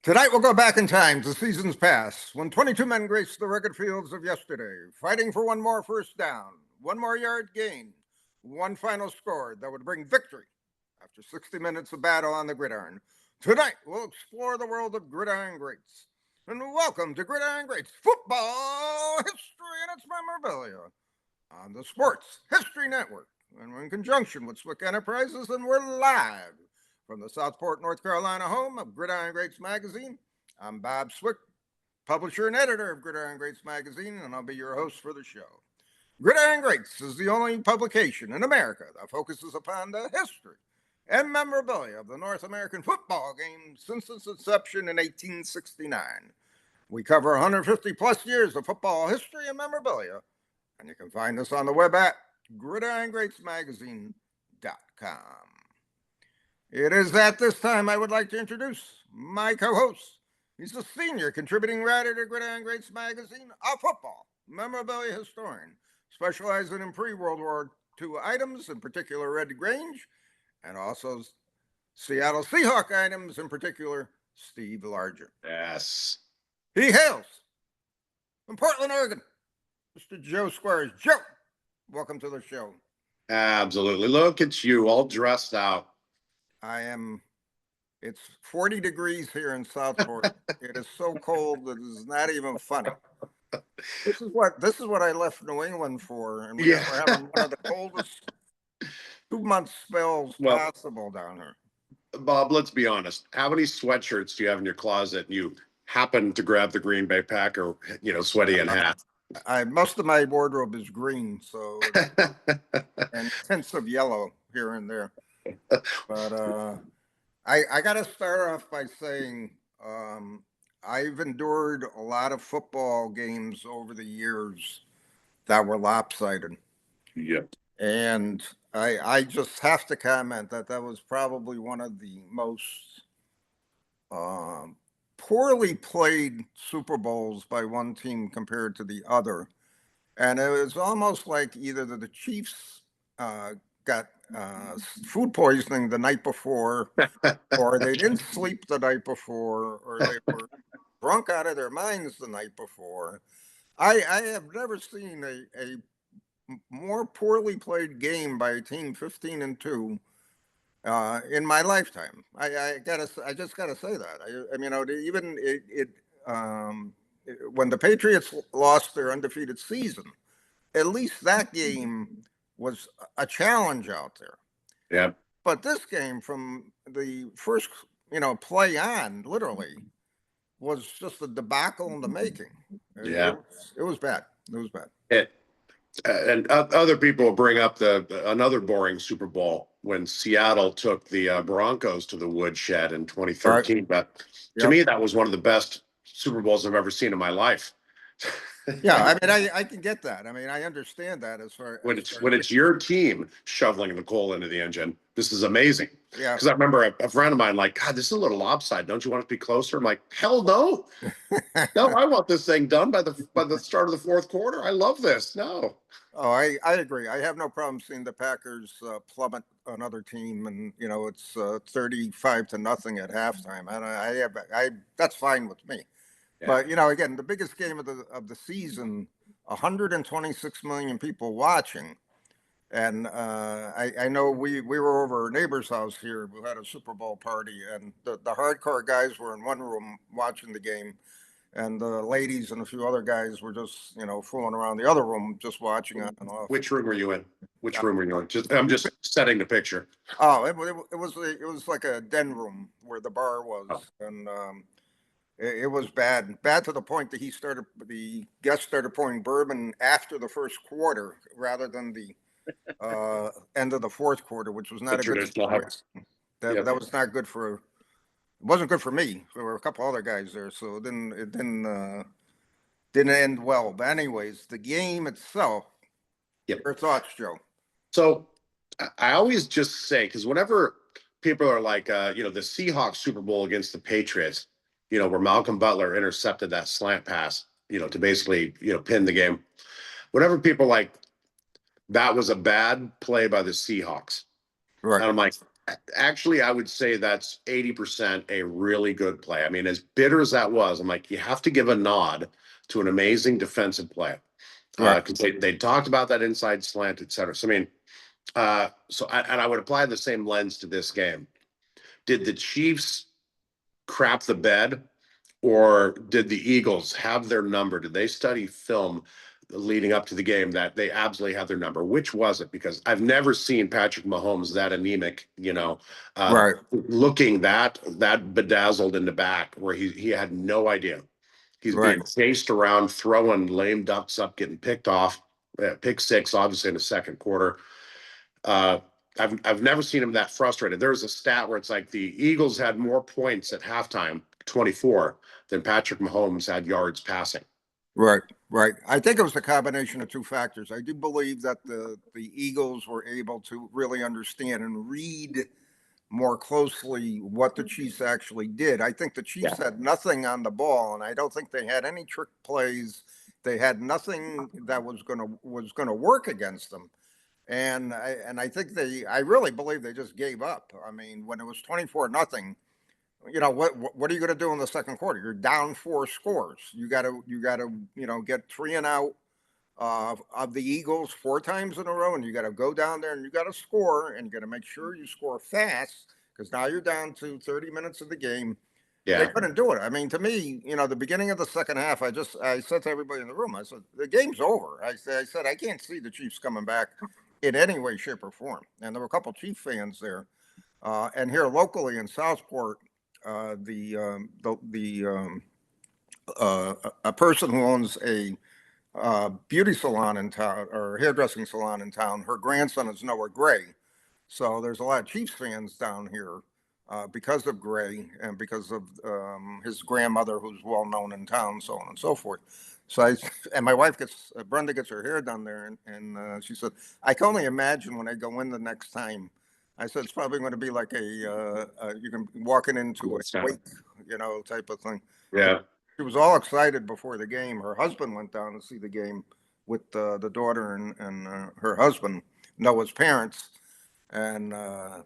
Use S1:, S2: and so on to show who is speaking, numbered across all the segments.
S1: Tonight we'll go back in time to seasons past, when 22 men graced the rugged fields of yesterday, fighting for one more first down, one more yard gain, one final score that would bring victory after 60 minutes of battle on the gridiron. Tonight we'll explore the world of Gridiron Greats. And welcome to Gridiron Greats Football History and its Memorabilia on the Sports History Network. And we're in conjunction with Swick Enterprises, and we're live from the Southport, North Carolina home of Gridiron Greats magazine. I'm Bob Swick, publisher and editor of Gridiron Greats magazine, and I'll be your host for the show. Gridiron Greats is the only publication in America that focuses upon the history and memorabilia of the North American football game since its inception in 1869. We cover 150 plus years of football history and memorabilia, and you can find us on the web at gridirongreatsmagazine.com. It is at this time I would like to introduce my co-host. He's a senior contributing writer to Gridiron Greats magazine, a football memorabilia historian, specializing in pre-World War II items, in particular Red Grange, and also Seattle Seahawk items, in particular Steve Largent.
S2: Yes.
S1: He hails from Portland, Oregon, Mr. Joe Squires. Joe, welcome to the show.
S2: Absolutely. Look at you, all dressed out.
S1: I am. It's 40 degrees here in Southport. It is so cold that it's not even funny. This is what I left New England for, and we're having one of the coldest 2-month spells possible down here.
S2: Bob, let's be honest. How many sweatshirts do you have in your closet? And you happen to grab the Green Bay Packer, sweaty in half.
S1: Most of my wardrobe is green, so and tints of yellow here and there. But I got to start off by saying I've endured a lot of football games over the years that were lopsided.
S2: Yep.
S1: And I just have to comment that was probably one of the most poorly played Super Bowls by one team compared to the other. And it was almost like either the Chiefs got food poisoning the night before, or they didn't sleep the night before, or they were drunk out of their minds the night before. I have never seen a more poorly played game by a team 15-2 in my lifetime. I just gotta say that. When the Patriots lost their undefeated season, at least that game was a challenge out there.
S2: Yeah.
S1: But this game, from the first, play on, literally, was just a debacle in the making.
S2: Yeah.
S1: It was bad. It was bad.
S2: And other people bring up another boring Super Bowl when Seattle took the Broncos to the woodshed in 2013. Right. But to me, that was one of the best Super Bowls I've ever seen in my life.
S1: Yeah, I can get that. I understand that as far
S2: when it's your team shoveling the coal into the engine. This is amazing.
S1: Yeah,
S2: because I remember a friend of mine like, God, this is a little lopsided. Don't you want it to be closer? I'm like, hell no. No, I want this thing done by the start of the fourth quarter. I love this. No.
S1: Oh, I agree. I have no problem seeing the Packers plummet another team, and it's 35-0 at halftime. That's fine with me. Yeah. But again, the biggest game of the season, 126 million people watching, and I know we were over a neighbor's house here who had a Super Bowl party, and the hardcore guys were in one room watching the game, and the ladies and a few other guys were just fooling around the other room, just watching on and off.
S2: Which room were you in? I'm just setting the picture.
S1: Oh, it was like a den room where the bar was, and. It was bad to the point that the guest started pouring bourbon after the first quarter rather than the end of the fourth quarter, which was not a good situation. That was not good it wasn't good for me. There were a couple other guys there, so it didn't end well. But anyways, the game itself.
S2: Yep.
S1: Your thoughts, Joe?
S2: So I always just say, because whenever people are like, the Seahawks Super Bowl against the Patriots, where Malcolm Butler intercepted that slant pass, to basically, pin the game. Whenever people like, that was a bad play by the Seahawks.
S1: Right.
S2: And I'm like, Actually, I would say that's 80% a really good play. I mean, as bitter as that was, I'm like, you have to give a nod to an amazing defensive play.
S1: Right.
S2: Because they talked about that inside slant, et cetera. So I mean, and I would apply the same lens to this game. Did the Chiefs crap the bed, or did the Eagles have their number? Did they study film leading up to the game that they absolutely had their number? Which was it? Because I've never seen Patrick Mahomes that anemic,
S1: Right.
S2: looking that bedazzled in the back, where he had no idea. He's
S1: Right.
S2: being chased around, throwing lame ducks up, getting picked off. Pick six, obviously in the second quarter. Uh, I've never seen him that frustrated. There's a stat where it's like the Eagles had more points at halftime, 24, than Patrick Mahomes had yards passing.
S1: Right. Right. I think it was a combination of two factors. I do believe that the Eagles were able to really understand and read more closely what the Chiefs actually did. I think the Chiefs had nothing on the ball, and I don't think they had any trick plays. They had nothing that was gonna work against them. And I think I really believe they just gave up. I mean, when it was 24-0, what are you going to do in the second quarter? You're down 4 scores. You got to get 3 and out of the Eagles 4 times in a row, and you got to go down there and you got to score, and you got to make sure you score fast, because now you're down to 30 minutes of the game. They couldn't do it. I mean, to me, the beginning of the second half, I said to everybody in the room, I said, the game's over. I said, I can't see the Chiefs coming back in any way, shape, or form. And there were a couple of Chief fans there. And here locally in Southport, a person who owns a beauty salon in town, or hairdressing salon in town, her grandson is Noah Gray. So there's a lot of Chiefs fans down here because of Gray and because of his grandmother, who's well known in town, so on and so forth. So and my wife Brenda gets her hair done there, and she said, I can only imagine when I go in the next time. I said, it's probably going to be like you can walking into a wake, type of thing.
S2: Yeah.
S1: She was all excited before the game. Her husband went down to see the game with the daughter and her husband, Noah's parents. And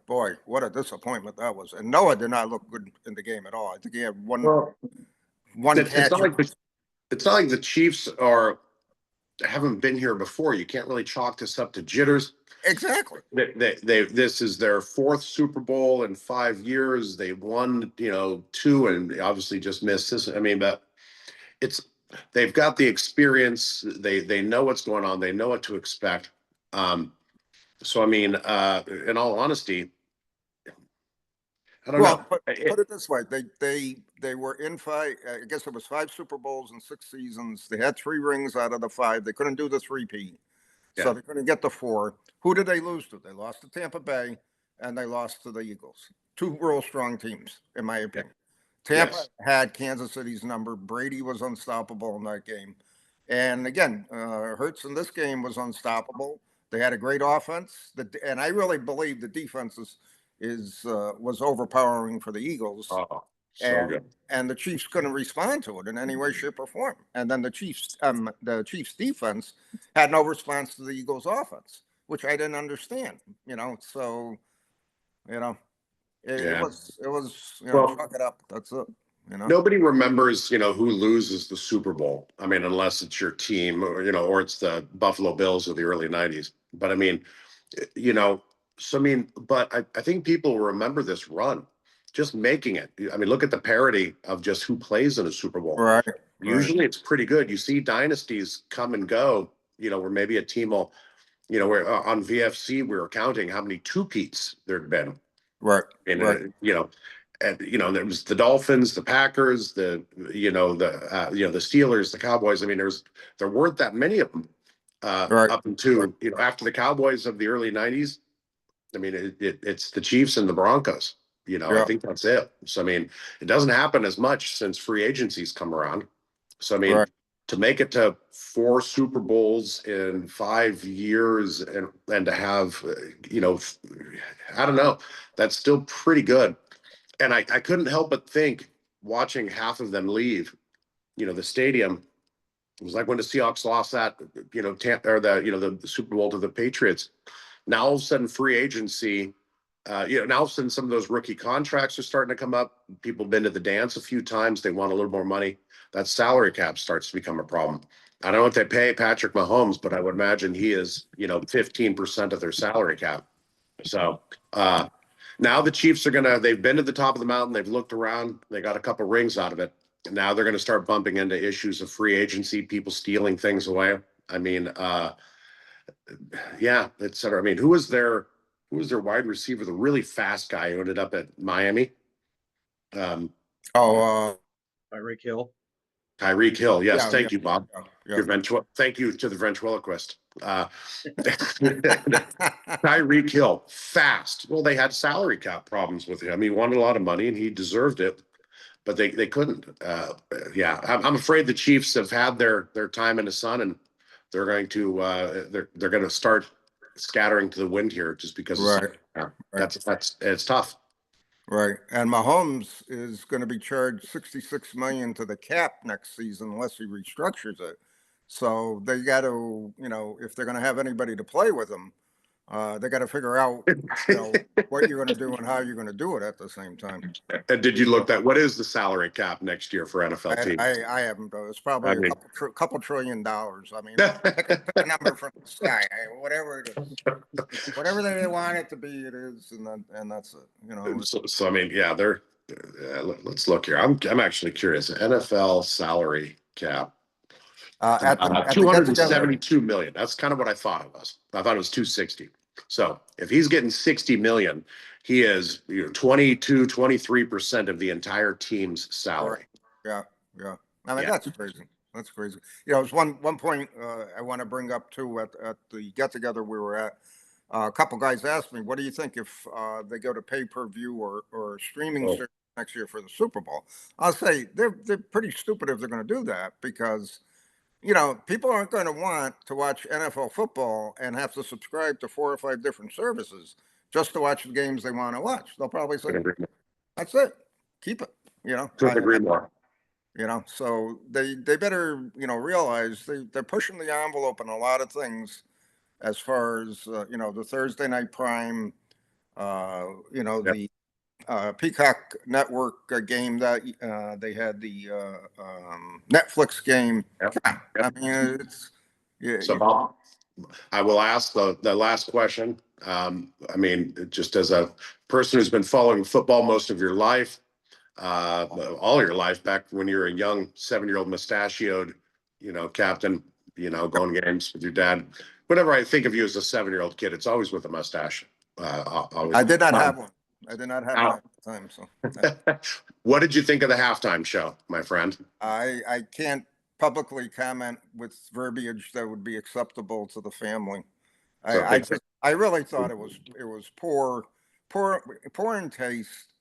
S1: boy, what a disappointment that was. And Noah did not look good in the game at all. I think he had one
S2: It's
S1: catch.
S2: not like the Chiefs haven't been here before. You can't really chalk this up to jitters.
S1: Exactly.
S2: This is their fourth Super Bowl in 5 years. They won, 2, and obviously just missed this. I mean, but they've got the experience. They know what's going on. They know what to expect. So I mean, in all honesty, I don't know.
S1: Put it this way: they were in 5. I guess it was 5 Super Bowls in 6 seasons. They had 3 rings out of the 5. They couldn't do the 3-peat, so they couldn't get the 4. Who did they lose to? They lost to Tampa Bay, and they lost to the Eagles. 2 real strong teams, in my opinion. Tampa had Kansas City's number. Brady was unstoppable in that game, and again, Hurts in this game was unstoppable. They had a great offense, and I really believe the defense was overpowering for the Eagles.
S2: Oh, so good.
S1: And the Chiefs couldn't respond to it in any way, shape, or form. And then the Chiefs defense had no response to the Eagles offense, which I didn't understand. So it was chalk it up. That's it.
S2: Nobody remembers, who loses the Super Bowl. I mean, unless it's your team, or it's the Buffalo Bills of the early '90s. But I mean, so I mean, but I think people remember this run, just making it. I mean, look at the parity of just who plays in a Super Bowl.
S1: Right.
S2: Usually it's pretty good. You see dynasties come and go, where maybe a team will, where on VFC we were counting how many two-peats there'd been.
S1: Right.
S2: And,
S1: right.
S2: And there was the Dolphins, the Packers, the Steelers, the Cowboys. I mean, there weren't that many of them up until after the Cowboys of the early '90s. I mean, it's the Chiefs and the Broncos. I think that's it. So I mean, it doesn't happen as much since free agency's come around. So I mean, to make it to 4 Super Bowls in 5 years and to have, I don't know, that's still pretty good. And I couldn't help but think, watching half of them leave, the stadium. It was like when the Seahawks lost that, Tampa, or the Super Bowl to the Patriots. Now all of a sudden, free agency, Now since some of those rookie contracts are starting to come up, people have been to the dance a few times. They want a little more money. That salary cap starts to become a problem. I don't know if they pay Patrick Mahomes, but I would imagine he is, 15% of their salary cap. So now the Chiefs they've been to the top of the mountain. They've looked around. They got a couple rings out of it. Now they're going to start bumping into issues of free agency, people stealing things away. I mean, yeah, etc. I mean, who was their wide receiver, the really fast guy who ended up at Miami?
S3: Tyreek Hill.
S2: Tyreek Hill. Yes,
S1: Yeah,
S2: thank you, Bob.
S1: yeah.
S2: Thank you to the ventriloquist. Tyreek Hill, fast. Well, they had salary cap problems with him. He wanted a lot of money and he deserved it, but they couldn't. Yeah, I'm afraid the Chiefs have had their time in the sun, and they're going to they're going to start scattering to the wind here just because
S1: Right.
S2: that's it's tough.
S1: Right. And Mahomes is going to be charged $66 million to the cap next season unless he restructures it. So they got to, if they're going to have anybody to play with him, they got to figure out, what you're going to do and how you're going to do it at the same time.
S2: And did you look at what is the salary cap next year for NFL teams?
S1: I haven't. It's probably a couple $1 trillion. I mean, pick a number from the sky, whatever it is, whatever they want it to be, it is, and that's it.
S2: So I mean, yeah, they're. Let's look here. I'm actually curious. NFL salary cap.
S1: At
S2: 272 million. That's kind of what I thought it was. I thought it was 260. So if he's getting 60 million, he is 23% of the entire team's salary.
S1: Yeah. I mean, that's crazy. That's crazy. It's one point I want to bring up too at the get together we were at. A couple guys asked me, "What do you think if they go to pay-per-view or streaming service next year for the Super Bowl?" I'll say they're pretty stupid if they're going to do that because people aren't going to want to watch NFL football and have to subscribe to 4 or 5 different services just to watch the games they want to watch. They'll probably say, "That's it, keep it."
S2: Couldn't agree more.
S1: So they better realize they're pushing the envelope on a lot of things as far as the Thursday night prime, the Peacock Network game that they had, the Netflix game.
S2: Yep.
S1: I mean, it's
S2: So Bob, I will ask the last question. I mean, just as a person who's been following football most of your life, all your life, back when you were a young 7-year-old mustachioed, captain, going games with your dad. Whenever I think of you as a 7-year-old kid, it's always with a mustache.
S1: I did not have one. I did not have one at the time. So,
S2: what did you think of the halftime show, my friend?
S1: I can't publicly comment with verbiage that would be acceptable to the family. I really thought it was poor in taste.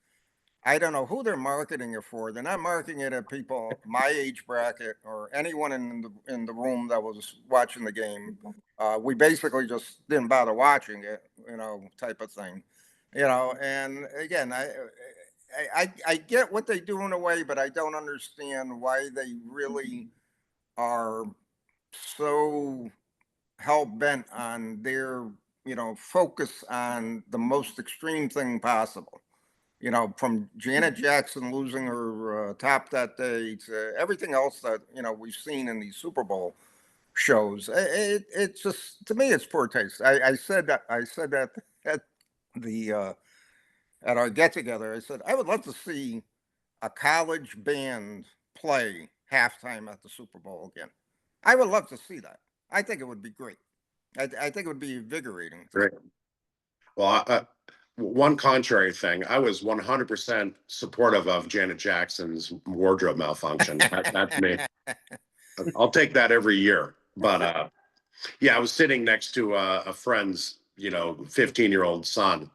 S1: I don't know who they're marketing it for. They're not marketing it at people my age bracket or anyone in the room that was watching the game. We basically just didn't bother watching it, type of thing. And again, I get what they do in a way, but I don't understand why they really are so hell bent on their focus on the most extreme thing possible. From Janet Jackson losing her top that day to everything else that we've seen in these Super Bowl shows. It just, to me, it's poor taste. I said that at the at our get together. I said I would love to see a college band play halftime at the Super Bowl again. I would love to see that. I think it would be great. I think it would be invigorating.
S2: Great. Well, one contrary thing, I was 100% supportive of Janet Jackson's wardrobe malfunction. That's me. I'll take that every year. But yeah, I was sitting next to a friend's 15-year-old son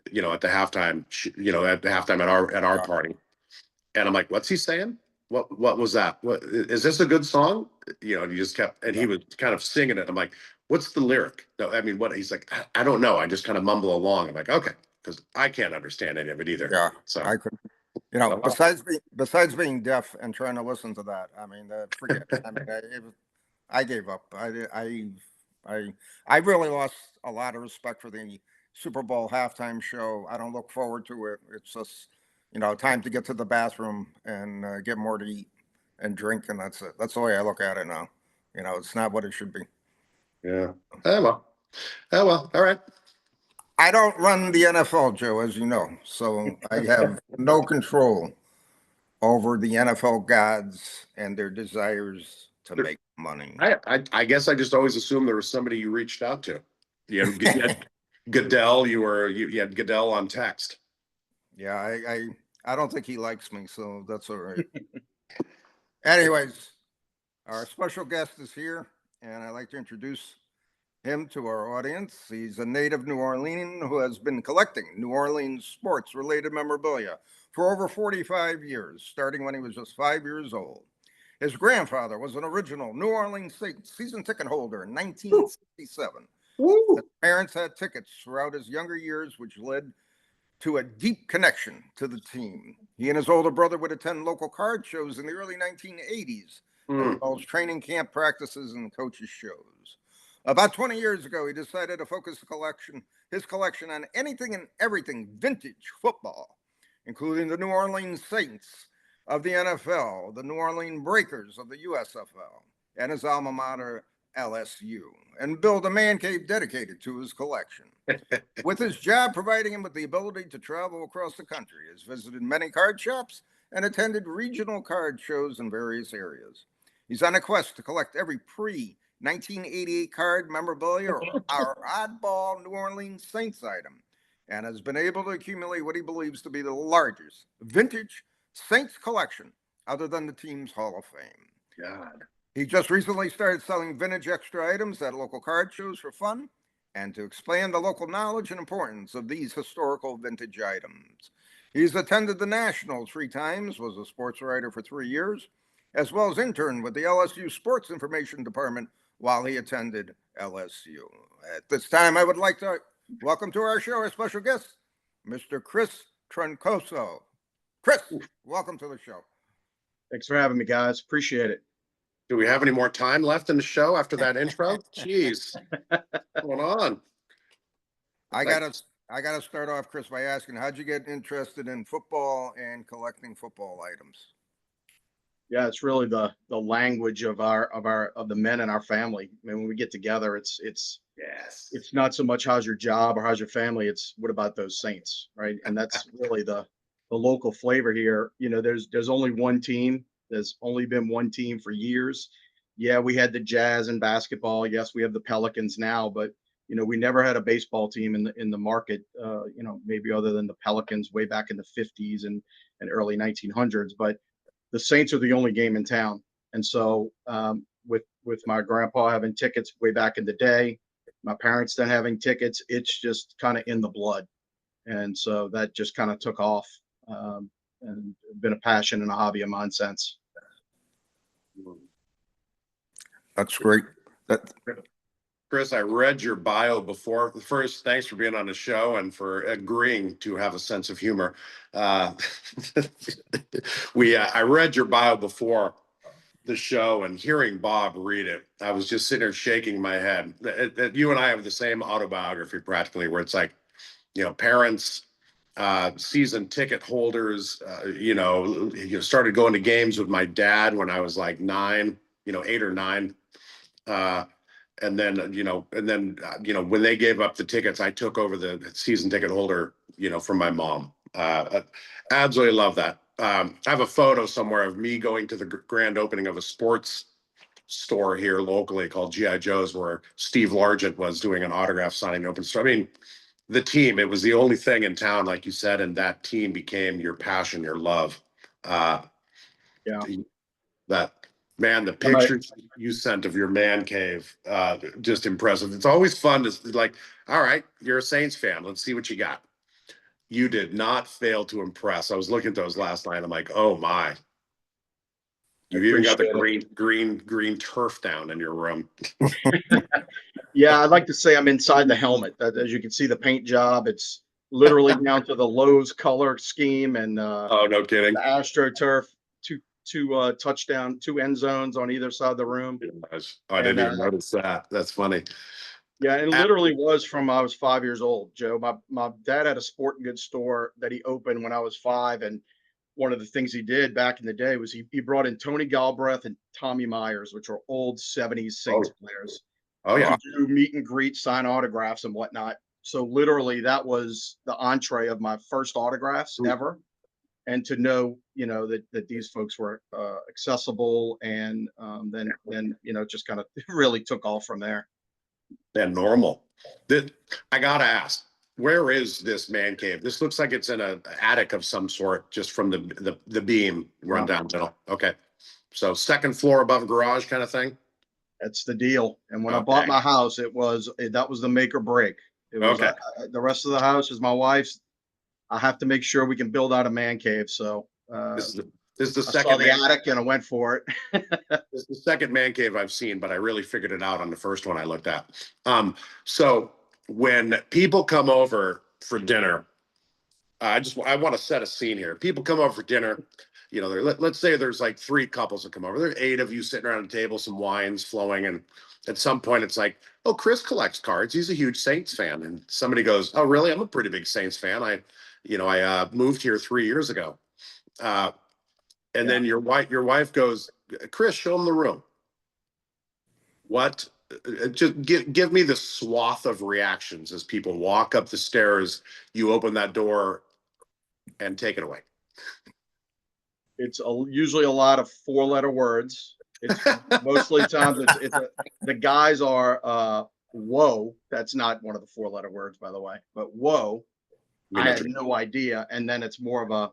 S2: at the halftime at our party, and I'm like, what's he saying? What was that? What is this a good song? And he just kept, and he was kind of singing it. I'm like, what's the lyric? No, I mean, what? He's like, I don't know. I just kind of mumble along. I'm like, okay, because I can't understand any of it either.
S1: Yeah,
S2: so
S1: I could. Besides being deaf and trying to listen to that, I mean, forget it. I mean, I gave up. I really lost a lot of respect for the Super Bowl halftime show. I don't look forward to it. It's just, time to get to the bathroom and get more to eat and drink, and that's it. That's the way I look at it now. It's not what it should be.
S2: Yeah. Oh well. Oh well. All right.
S1: I don't run the NFL, Joe, as you know, so I have no control over the NFL gods and their desires to make money.
S2: I guess I just always assumed there was somebody you reached out to. You had Goodell. You had Goodell on text.
S1: Yeah, I don't think he likes me, so that's all right. Anyways, our special guest is here, and I'd like to introduce him to our audience. He's a native New Orleanian who has been collecting New Orleans sports-related memorabilia for over 45 years, starting when he was just 5 years old. His grandfather was an original New Orleans season ticket holder in 1967. His parents had tickets throughout his younger years, which led to a deep connection to the team. He and his older brother would attend local card shows in the early 1980s, as well as training camp practices and coaches' shows. About 20 years ago, he decided to focus his collection on anything and everything vintage football, including the New Orleans Saints of the NFL, the New Orleans Breakers of the USFL, and his alma mater, LSU, and build a man cave dedicated to his collection. With his job providing him with the ability to travel across the country, he has visited many card shops and attended regional card shows in various areas. He's on a quest to collect every pre-1988 card memorabilia or our oddball New Orleans Saints item, and has been able to accumulate what he believes to be the largest vintage Saints collection other than the team's Hall of Fame.
S2: God.
S1: He just recently started selling vintage extra items at local card shows for fun and to expand the local knowledge and importance of these historical vintage items. He's attended the Nationals 3 times, was a sports writer for 3 years, as well as interned with the LSU Sports Information Department while he attended LSU. At this time, I would like to welcome to our show our special guest, Mr. Kris Troncoso. Kris, welcome to the show.
S3: Thanks for having me, guys. Appreciate it.
S2: Do we have any more time left in the show after that intro? Jeez. What's going on?
S1: I gotta start off, Kris, by asking, how'd you get interested in football and collecting football items?
S3: Yeah, it's really the language of the men in our family. I mean, when we get together, it's not so much how's your job or how's your family. It's what about those Saints, right? And that's really the local flavor here. There's only one team. There's only been one team for years. Yeah, we had the Jazz in basketball. Yes, we have the Pelicans now, but we never had a baseball team in the market. Maybe other than the Pelicans way back in the 50s and early 1900s. But the Saints are the only game in town. And so with my grandpa having tickets way back in the day, my parents then having tickets, it's just kind of in the blood. And so that just kind of took off. And been a passion and a hobby of mine since.
S1: That's great.
S2: Kris, I read your bio before. First, thanks for being on the show and for agreeing to have a sense of humor. I read your bio before the show, and hearing Bob read it, I was just sitting there shaking my head. You and I have the same autobiography practically, where it's like, parents, season ticket holders, started going to games with my dad when I was like 8 or 9. And then, when they gave up the tickets, I took over the season ticket holder, from my mom. I absolutely love that. I have a photo somewhere of me going to the grand opening of a sports store here locally called G.I. Joe's, where Steve Largent was doing an autograph signing open store. I mean, the team, it was the only thing in town, like you said, and that team became your passion, your love.
S3: Yeah.
S2: That, man, the pictures you sent of your man cave, just impressive. It's always fun to like, all right, you're a Saints fan. Let's see what you got. You did not fail to impress. I was looking at those last night. I'm like, oh my. You've even got the green turf down in your room.
S3: Yeah, I'd like to say I'm inside the helmet. As you can see, the paint job, it's literally down to the Lowe's color scheme and
S2: oh, no kidding.
S3: The AstroTurf, two touchdown, 2 end zones on either side of the room.
S2: I didn't even notice that. That's funny.
S3: Yeah, and literally was from I was 5 years old, Joe. My dad had a sporting goods store that he opened when I was 5, and one of the things he did back in the day was he brought in Tony Galbraith and Tommy Myers, which were old 70s Saints players.
S2: Oh yeah.
S3: To do meet and greet, sign autographs and whatnot. So literally that was the entree of my first autographs ever. And to know, that these folks were accessible, and then just kind of really took off from there.
S2: And normal. I gotta ask, where is this man cave? This looks like it's in an attic of some sort, just from the beam run down middle. Okay, so second floor above garage kind of thing.
S3: That's the deal. And when I bought my house, that was the make or break. It was the rest of the house is my wife's. I have to make sure we can build out a man cave. So
S2: this is the
S3: I
S2: second
S3: saw the attic and I went for it.
S2: This is the second man cave I've seen, but I really figured it out on the first one I looked at. So when people come over for dinner, I want to set a scene here. People come over for dinner, let's say there's like 3 couples that come over. There's 8 of you sitting around a table, some wines flowing, and at some point it's like, oh, Kris collects cards. He's a huge Saints fan. And somebody goes, oh, really? I'm a pretty big Saints fan. I moved here 3 years ago. And then your wife goes, Kris, show him the room. What? Just give me the swath of reactions as people walk up the stairs. You open that door and take it away.
S3: It's usually a lot of 4-letter words. It's mostly times the guys are whoa. That's not one of the 4-letter words, by the way, but whoa. I had no idea. And then it's more of a,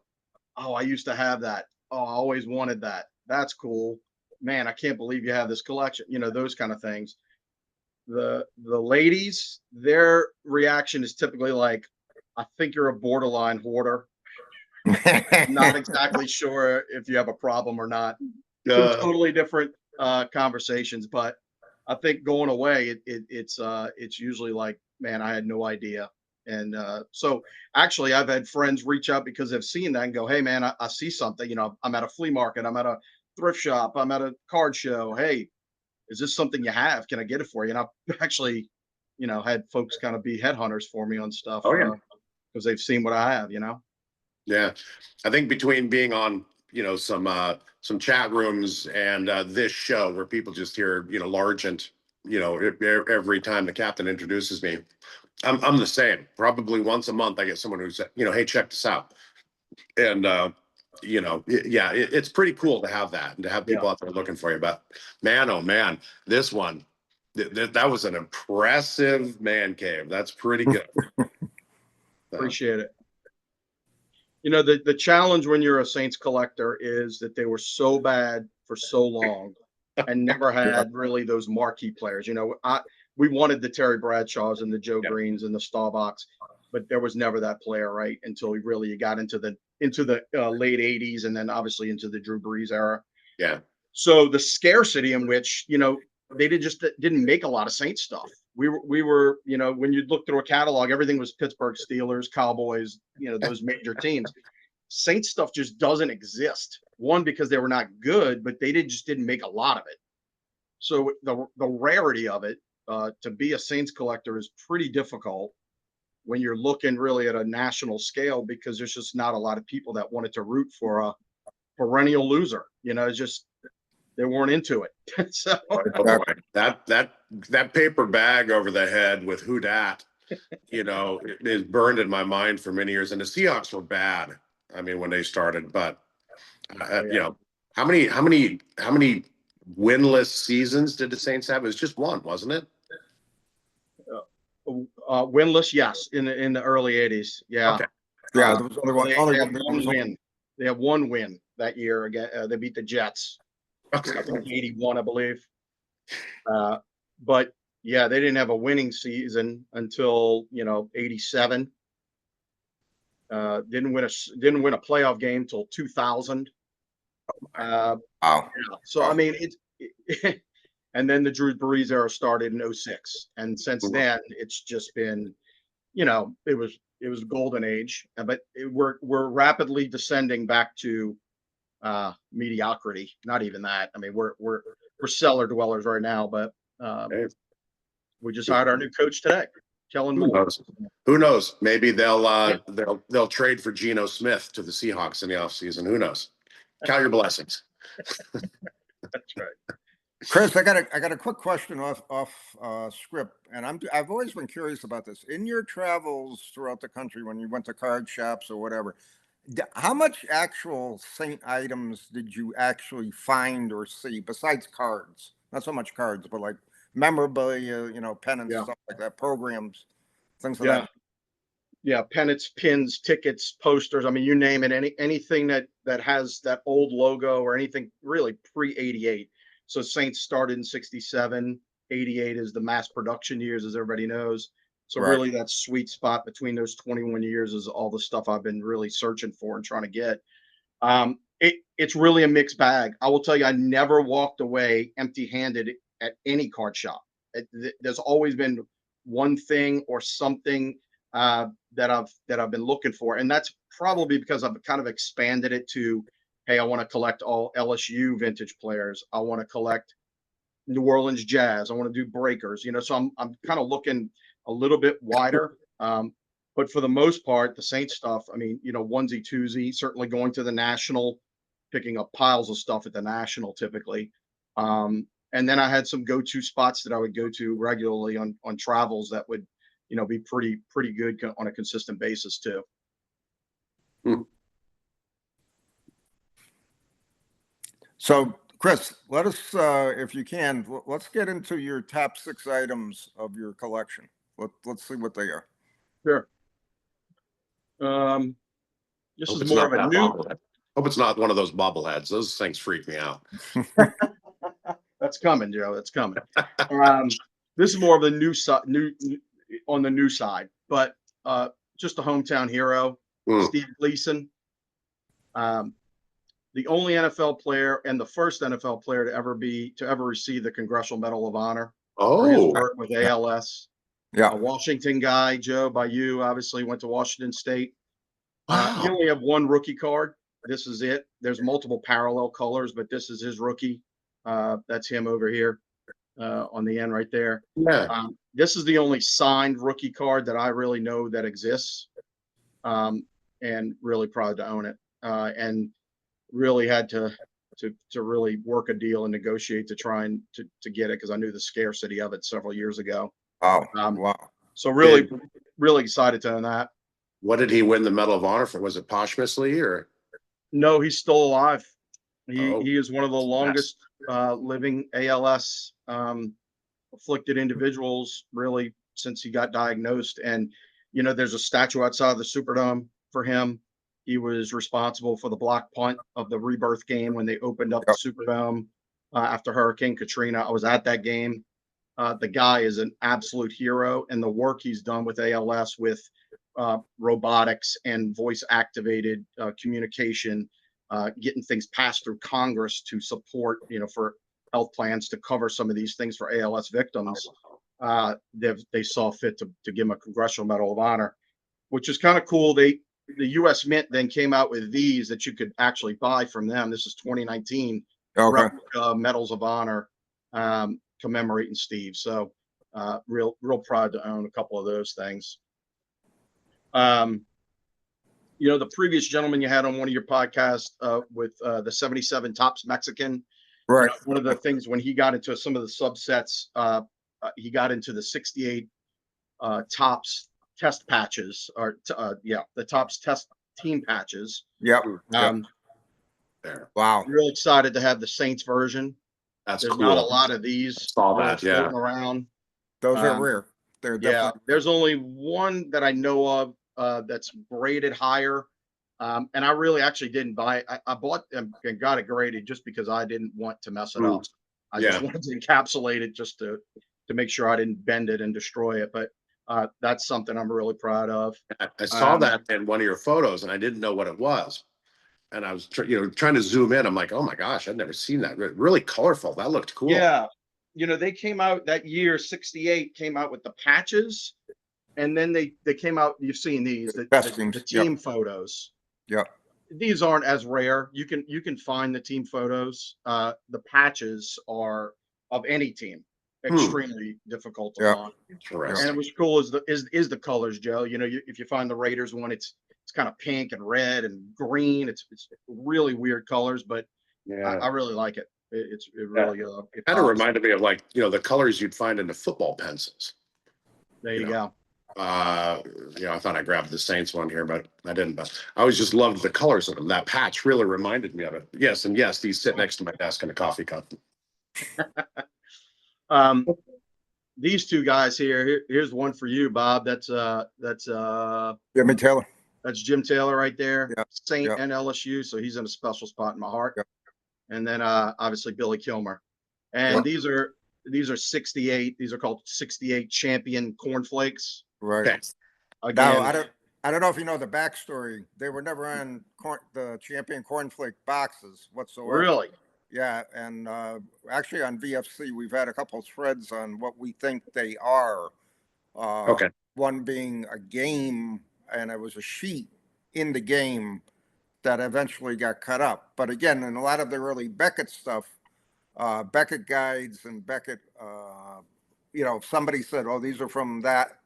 S3: oh, I used to have that. Oh, I always wanted that. That's cool. Man, I can't believe you have this collection. Those kind of things. The ladies, their reaction is typically like, I think you're a borderline hoarder. Not exactly sure if you have a problem or not. Totally different conversations, but I think going away, it's usually like, man, I had no idea. And so actually I've had friends reach out because they've seen that and go, hey man, I see something, I'm at a flea market, I'm at a thrift shop, I'm at a card show. Hey, is this something you have? Can I get it for you? And I've actually, had folks kind of be headhunters for me on stuff.
S2: Oh, yeah.
S3: Because they've seen what I have,
S2: Yeah. I think between being on, some chat rooms and this show where people just hear, Largent, every time the captain introduces me, I'm the same. Probably once a month I get someone who's, hey, check this out. And it's pretty cool to have that and to have people out there looking for you. But man, oh man, this one, that was an impressive man cave. That's pretty good.
S3: Appreciate it. The challenge when you're a Saints collector is that they were so bad for so long and never had really those marquee players. We wanted the Terry Bradshaws and the Joe Greens and the Staubachs, but there was never that player, right? Until you got into the late 80s and then obviously into the Drew Brees era.
S2: Yeah.
S3: So the scarcity in which, they didn't make a lot of Saints stuff. We were, when you look through a catalog, everything was Pittsburgh Steelers, Cowboys, those major teams. Saints stuff just doesn't exist. One, because they were not good, but they just didn't make a lot of it. So the rarity of it, to be a Saints collector is pretty difficult when you're looking really at a national scale, because there's just not a lot of people that wanted to root for a perennial loser. It's just, they weren't into it. So
S2: that paper bag over the head with who dat, it is burned in my mind for many years. And the Seahawks were bad. I mean, when they started, but how many winless seasons did the Saints have? It was just one, wasn't it?
S3: Winless, yes, in the early 80s. Yeah.
S2: Okay.
S1: Yeah, there was only one.
S3: They had one win. They had one win that year. Again, they beat the Jets.
S2: Okay.
S3: 81, I believe. But yeah, they didn't have a winning season until 87. Didn't win a playoff game till 2000.
S1: Wow.
S3: So I mean, and then the Drew Brees era started in 06, and since then it's just been, it was golden age, but we're rapidly descending back to mediocrity. Not even that. I mean, we're cellar dwellers right now, but We just hired our new coach today, Kellen
S2: Who
S3: Moore.
S2: knows? Who knows? Maybe they'll trade for Geno Smith to the Seahawks in the offseason. Who knows? Count your blessings.
S3: That's right.
S1: Kris, I got a quick question off script, and I've always been curious about this. In your travels throughout the country, when you went to card shops or whatever, how much actual Saint items did you actually find or see besides cards? Not so much cards, but like memorabilia, pennants, stuff like that, programs, things like that.
S3: Yeah, pennants, pins, tickets, posters. I mean, you name it. Anything that has that old logo or anything really pre-88. So Saints started in 67. 88 is the mass production years, as everybody knows. So really that sweet spot between those 21 years is all the stuff I've been really searching for and trying to get. It's really a mixed bag. I will tell you, I never walked away empty-handed at any card shop. There's always been one thing or something that I've been looking for. And that's probably because I've kind of expanded it to, hey, I want to collect all LSU vintage players. I want to collect New Orleans Jazz. I want to do breakers, so I'm kind of looking a little bit wider. But for the most part, the Saints stuff, I mean, onesie, twosie, certainly going to the National, picking up piles of stuff at the National typically. And then I had some go-to spots that I would go to regularly on travels that would, be pretty good on a consistent basis too.
S1: So, Kris, let us, if you can, let's get into your top 6 items of your collection. Let's see what they are.
S3: Sure. This is more of a new.
S2: Hope it's not one of those bobbleheads. Those things freak me out.
S3: That's coming, Joe. That's coming. This is more of the new on the new side, but just a hometown hero, Steve Gleason. The only NFL player and the first NFL player to ever receive the Congressional Medal of Honor for his work with ALS.
S1: Yeah.
S3: A Washington guy, Joe, by you, obviously went to Washington State.
S2: Wow.
S3: You only have one rookie card. This is it. There's multiple parallel colors, but this is his rookie. That's him over here on the end right there.
S2: Yeah.
S3: This is the only signed rookie card that I really know that exists, and really proud to own it. And really had to really work a deal and negotiate to try and to get it because I knew the scarcity of it several years ago.
S1: Oh, wow.
S3: So really excited to own that.
S2: What did he win the Medal of Honor for? Was it posthumously or?
S3: No, he's still alive. He is one of the longest living ALS afflicted individuals really since he got diagnosed. And, there's a statue outside the Superdome for him. He was responsible for the block punt of the rebirth game when they opened up the Superdome after Hurricane Katrina. I was at that game. The guy is an absolute hero, and the work he's done with ALS with robotics and voice activated communication, getting things passed through Congress to support, for health plans to cover some of these things for ALS victims. They saw fit to give him a Congressional Medal of Honor, which is kind of cool. The U.S. Mint then came out with these that you could actually buy from them. This is 2019 replica Medals of Honor commemorating Steve. So real proud to own a couple of those things. The previous gentleman you had on one of your podcasts with the 77 Topps Mexican.
S1: Right.
S3: One of the things when he got into some of the subsets, he got into the 68 Topps test patches the Topps test team patches.
S1: Yep. Wow.
S3: Real excited to have the Saints version. There's
S2: cool.
S3: not a lot of these.
S2: Saw that,
S3: floating around.
S1: Those are rare. They're definitely
S3: There's only one that I know of that's graded higher. And I really actually didn't buy it. I bought and got it graded just because I didn't want to mess it up. I just wanted to encapsulate it just to make sure I didn't bend it and destroy it. But that's something I'm really proud of.
S2: I saw that in one of your photos and I didn't know what it was. And I was trying to zoom in. I'm like, oh my gosh, I've never seen that. Really colorful. That looked cool.
S3: Yeah. They came out that year, 68 came out with the patches. And then they came out, you've seen these, the team photos.
S1: Yeah.
S3: These aren't as rare. You can find the team photos. The patches are of any team. extremely difficult to
S1: Yeah.
S3: find. And
S2: Interesting.
S3: it was cool is the colors, Joe. You know, if you find the Raiders one, it's kind of pink and red and green. It's really weird colors, but
S2: Yeah.
S3: I really like it. It really it
S2: Kind of
S3: pops.
S2: reminded me of, like, you know, the colors you'd find in the football pencils.
S3: There you go.
S2: You know, I thought I grabbed the Saints one here, but I didn't. But I always just loved the colors of them. That patch really reminded me of it. Yes, and yes, these sit next to my desk in a coffee cup.
S3: These two guys here's one for you, Bob. That's
S1: Jimmy Taylor.
S3: That's Jim Taylor right there.
S1: Yeah.
S3: Saint
S1: Yeah.
S3: and LSU, so he's in a special spot in my heart.
S1: Yeah.
S3: And then obviously Billy Kilmer. And these are 68. These are called 68 champion cornflakes.
S1: Right.
S2: Okay.
S3: Again,
S1: Now, I don't know if you know the backstory. They were never on the champion cornflake boxes whatsoever.
S3: really?
S1: Yeah, and actually on VFC, we've had a couple of threads on what we think they are.
S2: Okay.
S1: One being a game, and it was a sheet in the game that eventually got cut up. But again, in a lot of the early Beckett stuff, Beckett guides and Beckett, you know, if somebody said, "Oh, these are from that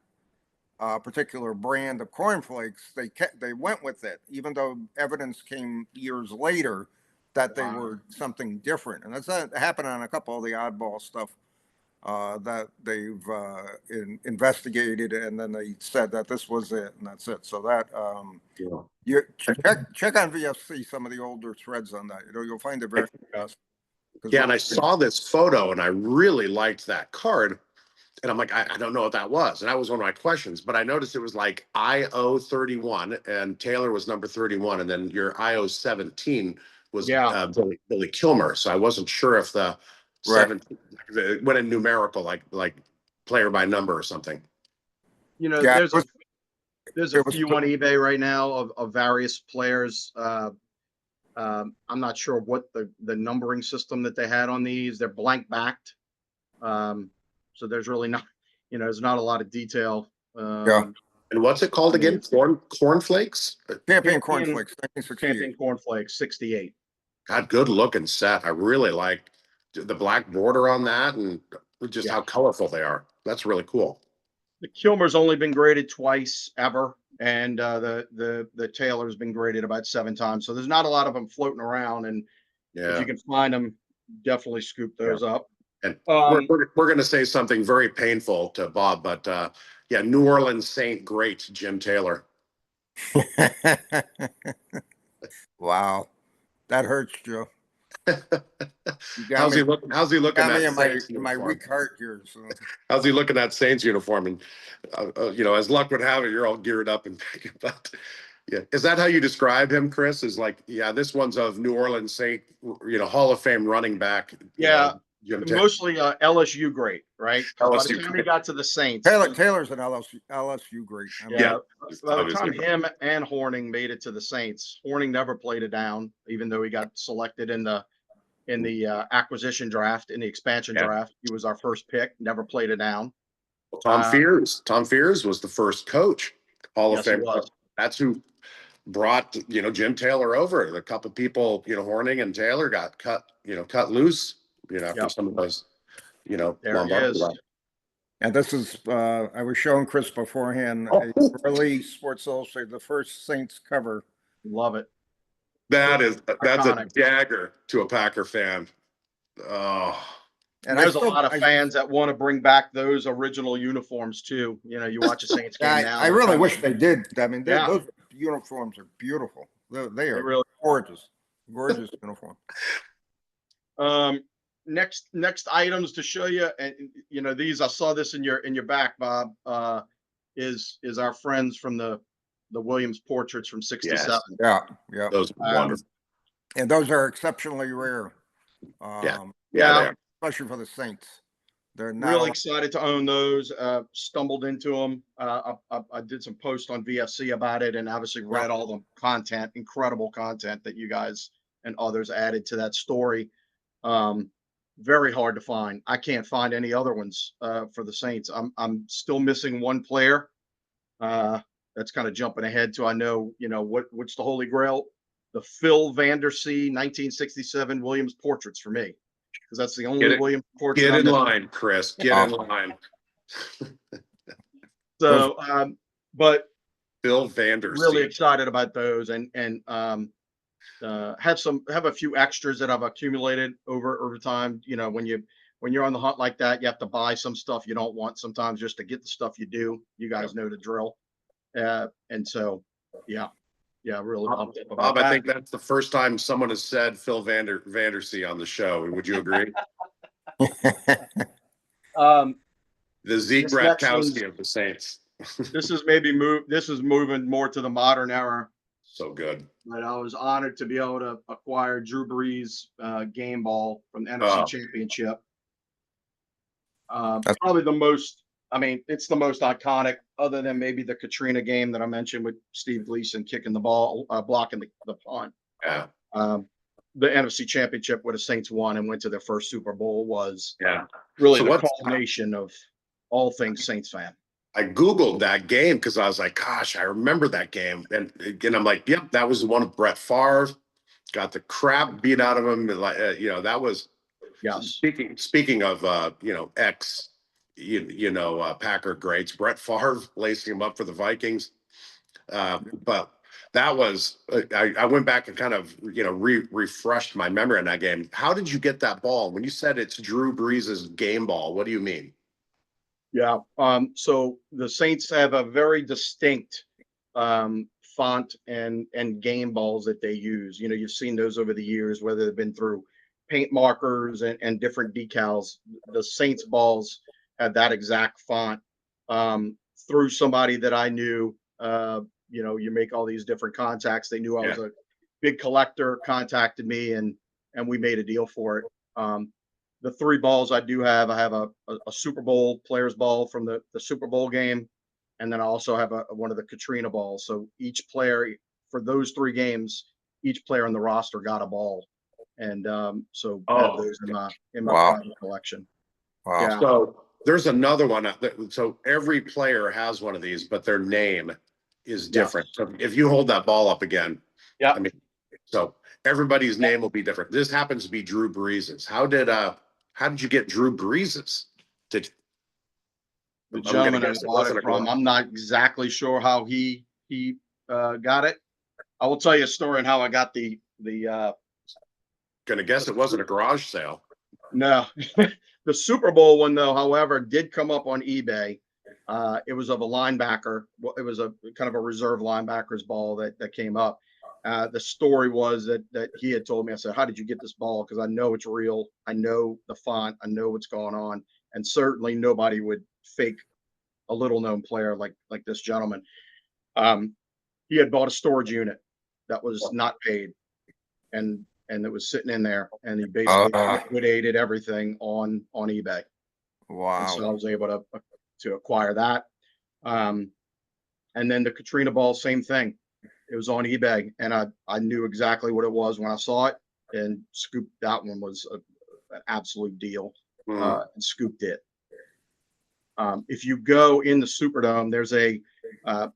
S1: particular brand of cornflakes," they went with it, even though evidence came years later that they were something different. And that's happened on a couple of the oddball stuff that they've investigated, and then they said that this was it, and that's it. So that you check on VFC some of the older threads on that. You know, you'll find it very fast.
S2: Yeah, and I saw this photo and I really liked that card. And I'm like, I don't know what that was. And that was one of my questions, but I noticed it was like IO 31 and Taylor was number 31. And then your IO 17 was Billy Kilmer. So I wasn't sure if the 17 went in numerical, like player by number or something.
S3: You know,
S1: Yeah,
S3: there's a few on eBay right now of various players. I'm not sure what the numbering system that they had on these. They're blank backed. So there's really not, you know, there's not a lot of detail.
S2: And what's it called again? Cornflakes?
S1: Champion cornflakes, 1968.
S3: Champion cornflakes, 68.
S2: God, good looking set. I really like the black border on that and just how colorful they are. That's really cool.
S3: The Kilmer's only been graded twice ever, and the Taylor's been graded about 7 times. So there's not a lot of them floating around, and if you can find them, definitely scoop those up.
S2: And we're going to say something very painful to Bob, but yeah, New Orleans Saint great Jim Taylor.
S1: Wow, that hurts, Joe.
S2: How's he looking? How's he looking at
S1: my weak heart here? So.
S2: How's he looking at Saints uniform? And you know, as luck would have it, you're all geared up and but yeah, is that how you describe him, Kris? Is like, yeah, this one's of New Orleans Saint, you know, Hall of Fame running back.
S3: Yeah. Mostly LSU great, right? By the time he got to the Saints,
S1: Taylor's an LSU great.
S3: By the time him and Horning made it to the Saints, Horning never played it down, even though he got selected in the acquisition draft, in the expansion draft. He was our first pick, never played it down.
S2: Tom Fears was the first coach, Hall of Fame. That's who brought, you know, Jim Taylor over. A couple of people, you know, Horning and Taylor got cut loose. You know, after some of those, you know,
S3: there he is.
S1: And this is, I was showing Kris beforehand, a early Sports Illustrated, the first Saints cover.
S3: Love it.
S2: That's a dagger to a Packer fan. Oh.
S3: And there's a lot of fans that want to bring back those original uniforms too. You know, you watch a Saints game now.
S1: I really wish they did. I mean, those uniforms are beautiful. They are really gorgeous uniform.
S3: Next items to show you, and you know, these, I saw this in your back, Bob, is our friends from the Williams portraits from '67.
S1: Yeah.
S2: Those are wonderful.
S1: And those are exceptionally rare. Especially for the Saints. They're not
S3: really excited to own those. Stumbled into them. I did some posts on VFC about it, and obviously read all the content, incredible content that you guys and others added to that story. Very hard to find. I can't find any other ones for the Saints. I'm still missing one player. That's kind of jumping ahead to, I know, you know, what's the Holy Grail? The Phil Vandersea 1967 Williams portraits for me. because that's the only
S2: Get it-
S3: William Fortune.
S2: Get
S3: I'm
S2: in
S3: missing.
S2: line, Chris. Get in line.
S3: So, but
S2: Bill Vander.
S3: really excited about those, and have a few extras that I've accumulated over time. You know, when you're on the hunt like that, you have to buy some stuff you don't want sometimes just to get the stuff you do. You guys know the drill. And so, yeah, really pumped up about
S2: Bob, I
S3: that.
S2: think that's the first time someone has said Phil Vandersea on the show. Would you agree? The Zeke
S3: This next
S2: Bratkowski
S3: one's-
S2: of the Saints.
S3: This is moving more to the modern era.
S2: So good.
S3: But I was honored to be able to acquire Drew Brees game ball from the NFC Championship. Probably the most, I mean, it's the most iconic, other than maybe the Katrina game that I mentioned with Steve Gleason kicking the ball, blocking the punt.
S2: Yeah.
S3: The NFC Championship where the Saints won and went to their first Super Bowl was
S2: So
S3: really the culmination of all things Saints fan.
S2: I Googled that game because I was like, gosh, I remember that game. And again, I'm like, yep, that was the one of Brett Favre. Got the crap beat out of him. That was speaking of ex Packer greats, Brett Favre lacing him up for the Vikings. But that was I went back and kind of refreshed my memory on that game. How did you get that ball? When you said it's Drew Brees' game ball, what do you mean?
S3: Yeah. So the Saints have a very distinct font and game balls that they use. You know, you've seen those over the years, whether they've been through paint markers and different decals. The Saints balls had that exact font through somebody that I knew. You make all these different contacts. They knew I was a big collector, contacted me, and we made a deal for it. The three balls I do have, I have a Super Bowl players ball from the Super Bowl game. And then I also have one of the Katrina balls. So each player for those three games, each player on the roster got a ball. And I have those in my private collection.
S1: Wow.
S3: Yeah.
S2: So there's another one. So every player has one of these, but their name is different. So if you hold that ball up again, I mean, so everybody's name will be different. This happens to be Drew Brees's. How did you get Drew Brees's?
S3: The gentleman I bought it from, I'm not exactly sure how he got it. I will tell you a story on how I got the
S2: Gonna guess it wasn't a garage sale.
S3: No. The Super Bowl one, though, however, did come up on eBay. It was of a linebacker. It was a kind of a reserve linebacker's ball that came up. The story was that he had told me, I said, how did you get this ball? Because I know it's real. I know the font. I know what's going on. And certainly nobody would fake a little known player like this gentleman. He had bought a storage unit that was not paid. And it was sitting in there, and he basically liquidated everything on eBay.
S1: Wow.
S3: And so I was able to acquire that. And then the Katrina ball, same thing. It was on eBay, and I knew exactly what it was when I saw it, and scooped that one was an absolute deal. And scooped it. If you go in the Superdome, there's a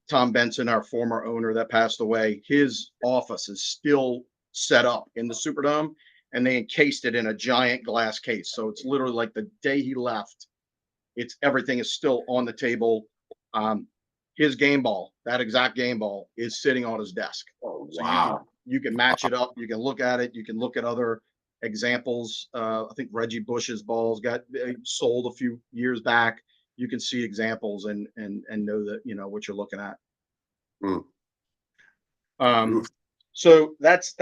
S3: Tom Benson, our former owner that passed away. His office is still set up in the Superdome, and they encased it in a giant glass case. So it's literally like the day he left, everything is still on the table. His game ball, that exact game ball, is sitting on his desk.
S2: Oh,
S3: so
S2: wow.
S3: You can match it up. You can look at it. You can look at other examples. I think Reggie Bush's balls got sold a few years back. You can see examples and know that what you're looking at. So that's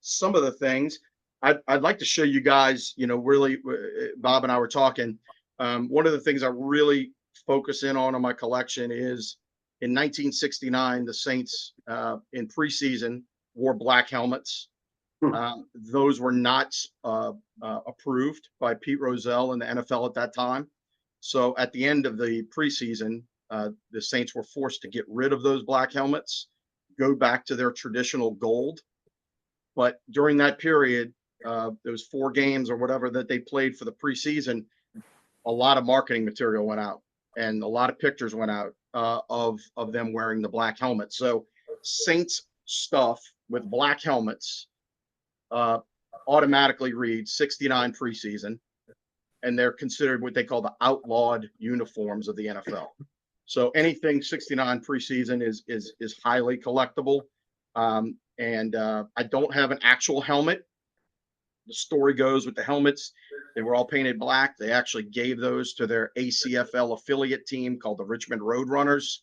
S3: some of the things I'd like to show you guys. Really, Bob and I were talking. One of the things I really focus in on my collection is in 1969, the Saints in preseason wore black helmets. Those were not approved by Pete Rozelle in the NFL at that time. So at the end of the preseason, the Saints were forced to get rid of those black helmets, go back to their traditional gold. But during that period, those 4 games or whatever that they played for the preseason, a lot of marketing material went out and a lot of pictures went out of them wearing the black helmets. So Saints stuff with black helmets automatically reads 69 preseason, and they're considered what they call the outlawed uniforms of the NFL. So anything 69 preseason is highly collectible. I don't have an actual helmet. The story goes with the helmets, they were all painted black. They actually gave those to their ACFL affiliate team called the Richmond Roadrunners.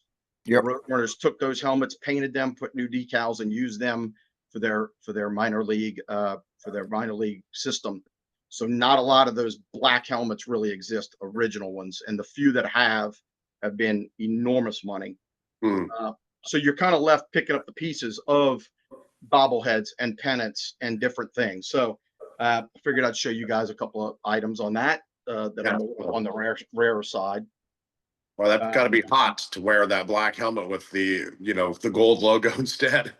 S1: Yep.
S3: The Roadrunners took those helmets, painted them, put new decals, and used them for their minor league system. So not a lot of those black helmets really exist, original ones, and the few that have been enormous money. So you're kind of left picking up the pieces of bobbleheads and pennants and different things. So I figured I'd show you guys a couple of items on that are on the rarer side.
S2: Well, that's got to be hot to wear that black helmet with the gold logo instead.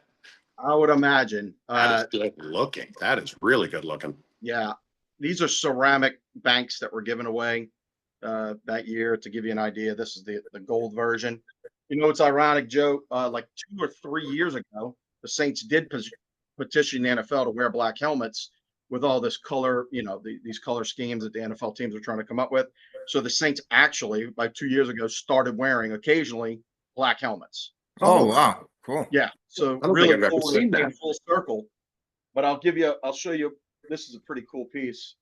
S3: I would imagine.
S2: That is good looking. That is really good looking.
S3: Yeah. These are ceramic banks that were given away that year. To give you an idea, this is the gold version. It's ironic, Joe, like 2 or 3 years ago, the Saints did petition the NFL to wear black helmets with all this color, these color schemes that the NFL teams are trying to come up with. So the Saints actually, like 2 years ago, started wearing occasionally black helmets.
S1: Oh, wow. Cool.
S3: Yeah. So
S2: I don't
S3: really
S2: think I've ever
S3: cool
S2: seen
S3: that
S2: that.
S3: came full circle. But I'll show you. This is a pretty cool piece.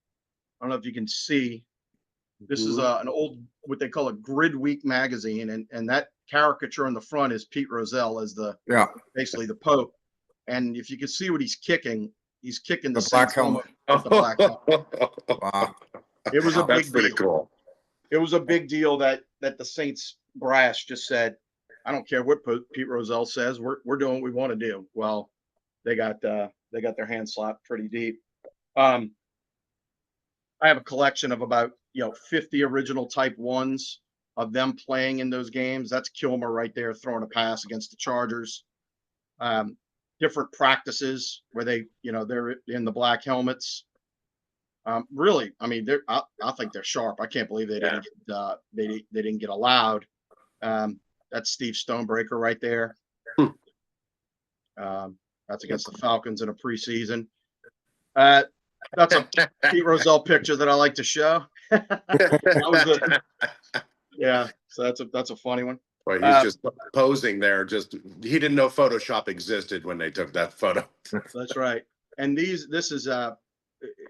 S3: I don't know if you can see. This is an old, what they call a Grid Week magazine, and that caricature on the front is Pete Rozelle as basically the Pope. And if you can see what he's kicking the
S1: black
S3: Saints
S1: helmet.
S3: with the black helmet.
S1: Wow.
S3: It was a
S2: That's
S3: big
S2: pretty
S3: deal.
S2: cool.
S3: It was a big deal that the Saints brass just said, I don't care what Pete Rozelle says, we're doing what we want to do. Well, they got their hands slapped pretty deep. I have a collection of about 50 original type ones of them playing in those games. That's Kilmer right there throwing a pass against the Chargers. Different practices where they're in the black helmets. Really, I mean, I think they're sharp. I can't believe they didn't get allowed. That's Steve Stonebreaker right there. That's against the Falcons in a preseason. That's a Pete Rozelle picture that I like to show. Yeah, so that's a funny one.
S2: Well, he's just posing there. He didn't know Photoshop existed when they took that photo.
S3: That's right. And this is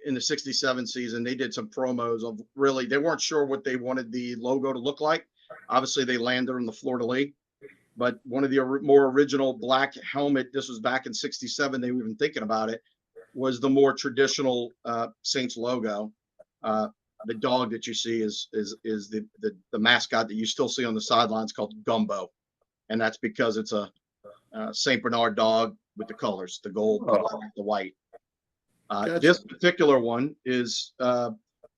S3: in the 67 season. They did some promos of really, they weren't sure what they wanted the logo to look like. Obviously, they landed in the Florida League, but one of the more original black helmet, this was back in 67, they were even thinking about it, was the more traditional Saints logo. The dog that you see is the mascot that you still see on the sidelines called Gumbo. And that's because it's a St. Bernard dog with the colors, the gold, the black, the white.
S2: Gotcha.
S3: This particular one is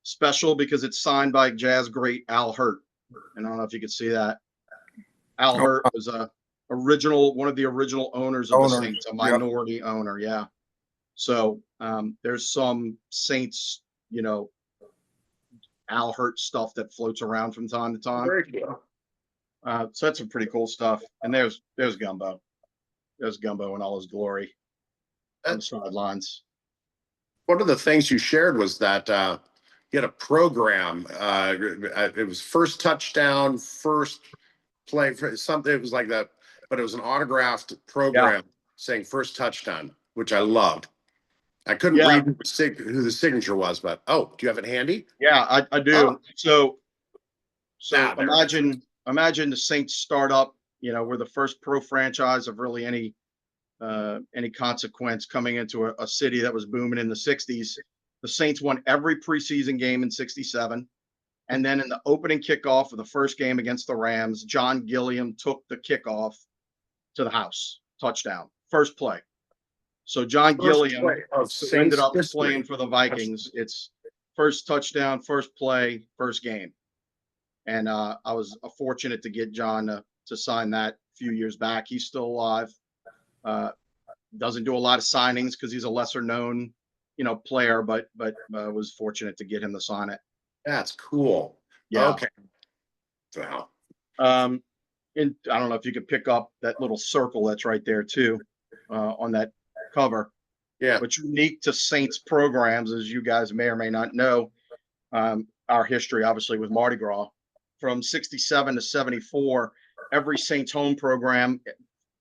S3: special because it's signed by Jazz great Al Hurt. And I don't know if you could see that. Al Hurt was one of the original owners of the Saints, a minority owner. Yeah. So there's some Saints, Al Hurt stuff that floats around from time to time.
S2: Very cool.
S3: So that's some pretty cool stuff. And there's Gumbo. There's Gumbo in all his glory on the sidelines.
S2: One of the things you shared was that you had a program. It was first touchdown, first play for something. It was like that, but it was an autographed program saying first touchdown, which I loved. I couldn't read who the signature was, but do you have it handy?
S3: Yeah, I do. So
S2: Imagine
S3: the Saints start up. We're the first pro franchise of really any consequence coming into a city that was booming in the 60s. The Saints won every preseason game in 67. And then in the opening kickoff of the first game against the Rams, John Gilliam took the kickoff to the house. Touchdown. First play. So John Gilliam ended up playing for the Vikings. It's first touchdown, first play, first game. And I was fortunate to get John to sign that a few years back. He's still alive. Doesn't do a lot of signings because he's a lesser known, player, but was fortunate to get him to sign it.
S2: That's cool.
S3: Yeah.
S2: Okay. Wow.
S3: And I don't know if you could pick up that little circle that's right there too, on that cover.
S2: Yeah.
S3: What's unique to Saints programs, as you guys may or may not know, our history, obviously, with Mardi Gras. From 67 to 74, every Saints home program,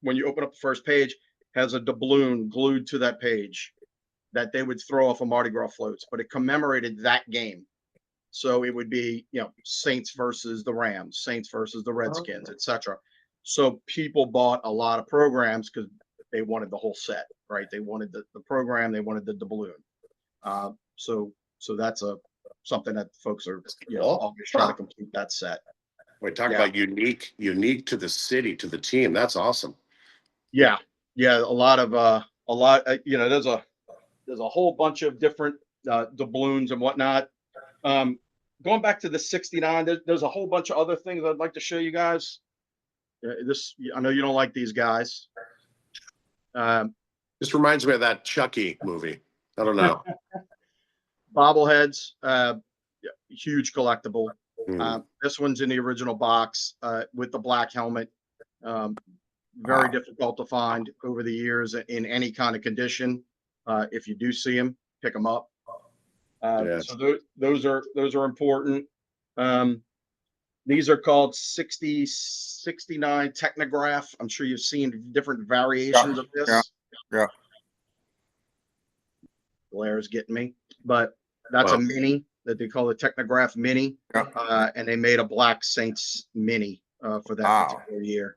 S3: when you open up the first page, has a doubloon glued to that page that they would throw off of Mardi Gras floats, but it commemorated that game. So it would be, Saints versus the Rams, Saints versus the Redskins, etc. So people bought a lot of programs because they wanted the whole set, right? They wanted the program, they wanted the doubloon. So that's something that folks are, always trying to complete that set.
S2: We talk about unique to the city, to the team. That's awesome.
S3: Yeah. A lot, there's a whole bunch of different doubloons and whatnot. Going back to the 69, there's a whole bunch of other things I'd like to show you guys. I know you don't like these guys.
S2: This reminds me of that Chucky movie. I don't know.
S3: Bobbleheads, huge collectible. This one's in the original box with the black helmet. Very difficult to find over the years in any kind of condition. If you do see them, pick them up. So those are important. These are called 69 Technograph. I'm sure you've seen different variations of this.
S1: Yeah.
S3: Blair's getting me, but that's a mini that they call the Technograph Mini. And they made a Black Saints Mini for that particular year.